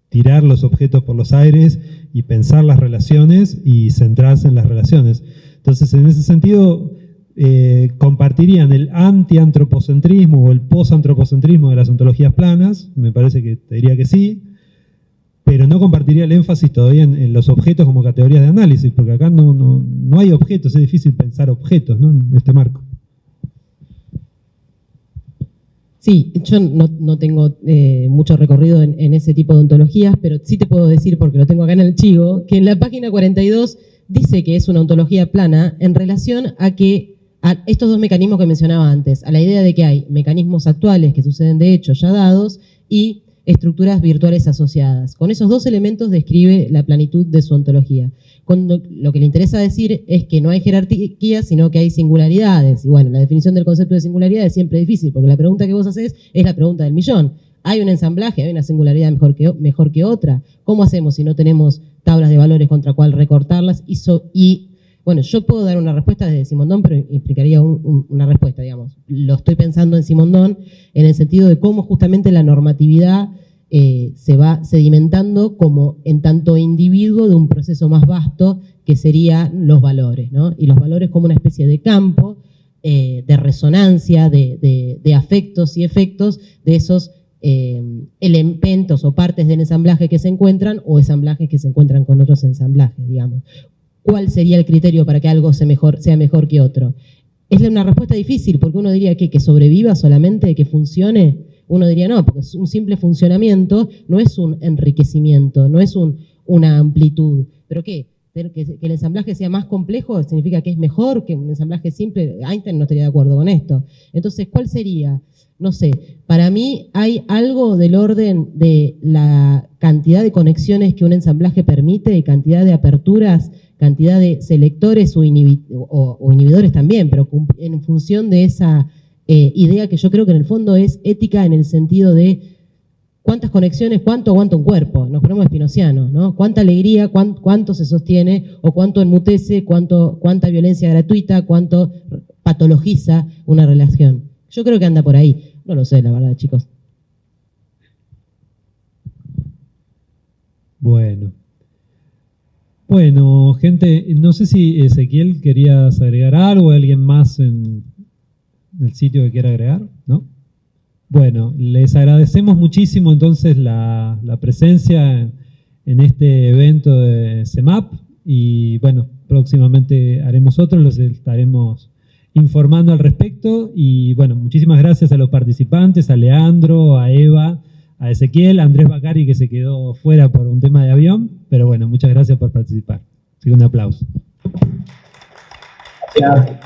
[SPEAKER 1] tirar los objetos por los aires y pensar las relaciones y centrarse en las relaciones. Entonces, en ese sentido, compartirían el anti-antropocentrismo o el post-antropocentrismo de las ontologías planas, me parece que te diría que sí, pero no compartiría el énfasis todavía en los objetos como categorías de análisis, porque acá no hay objetos, es difícil pensar objetos, ¿no?, en este marco.
[SPEAKER 3] Sí, yo no tengo mucho recorrido en ese tipo de ontologías, pero sí te puedo decir, porque lo tengo acá en el chivo, que en la página 42 dice que es una ontología plana en relación a estos dos mecanismos que mencionaba antes, a la idea de que hay mecanismos actuales que suceden de hecho ya dados y estructuras virtuales asociadas. Con esos dos elementos describe la planitud de su ontología. Lo que le interesa decir es que no hay jerarquía, sino que hay singularidades. Y bueno, la definición del concepto de singularidad es siempre difícil, porque la pregunta que vos haces es la pregunta del millón. ¿Hay un ensamblaje? ¿Hay una singularidad mejor que otra? ¿Cómo hacemos si no tenemos tablas de valores contra cuál recortarlas? Bueno, yo puedo dar una respuesta desde Simondon, pero implicaría una respuesta, digamos. Lo estoy pensando en Simondon en el sentido de cómo justamente la normatividad se va sedimentando como en tanto individuo de un proceso más vasto que serían los valores, ¿no? Y los valores como una especie de campo de resonancia, de afectos y efectos de esos elementos o partes del ensamblaje que se encuentran o ensamblajes que se encuentran con otros ensamblajes, digamos. ¿Cuál sería el criterio para que algo sea mejor que otro? Es una respuesta difícil, porque uno diría que sobreviva solamente, que funcione. Uno diría no, porque es un simple funcionamiento, no es un enriquecimiento, no es una amplitud. ¿Pero qué? que el ensamblaje sea más complejo significa que es mejor que un ensamblaje simple. Einstein no estaría de acuerdo con esto. Entonces, ¿cuál sería? No sé, para mí hay algo del orden de la cantidad de conexiones que un ensamblaje permite, cantidad de aperturas, cantidad de selectores o inhibidores también, pero en función de esa idea que yo creo que en el fondo es ética en el sentido de cuántas conexiones, cuánto aguanta un cuerpo, nos ponemos espinocianos, ¿no? Cuánta alegría, cuánto se sostiene, o cuánto enmutece, cuánta violencia gratuita, cuánto patologiza una relación. Yo creo que anda por ahí. No lo sé, la verdad, chicos.
[SPEAKER 1] Bueno, gente, no sé si Ezequiel querías agregar algo, alguien más en el sitio que quiera agregar, ¿no? Bueno, les agradecemos muchísimo entonces la presencia en este evento de CEMAP y bueno, próximamente haremos otro, los estaremos informando al respecto y bueno, muchísimas gracias a los participantes, a Leandro, a Eva, a Ezequiel, a Andrés Bacari que se quedó fuera por un tema de avión, pero bueno, muchas gracias por participar. Así que un aplauso.
[SPEAKER 2] Gracias.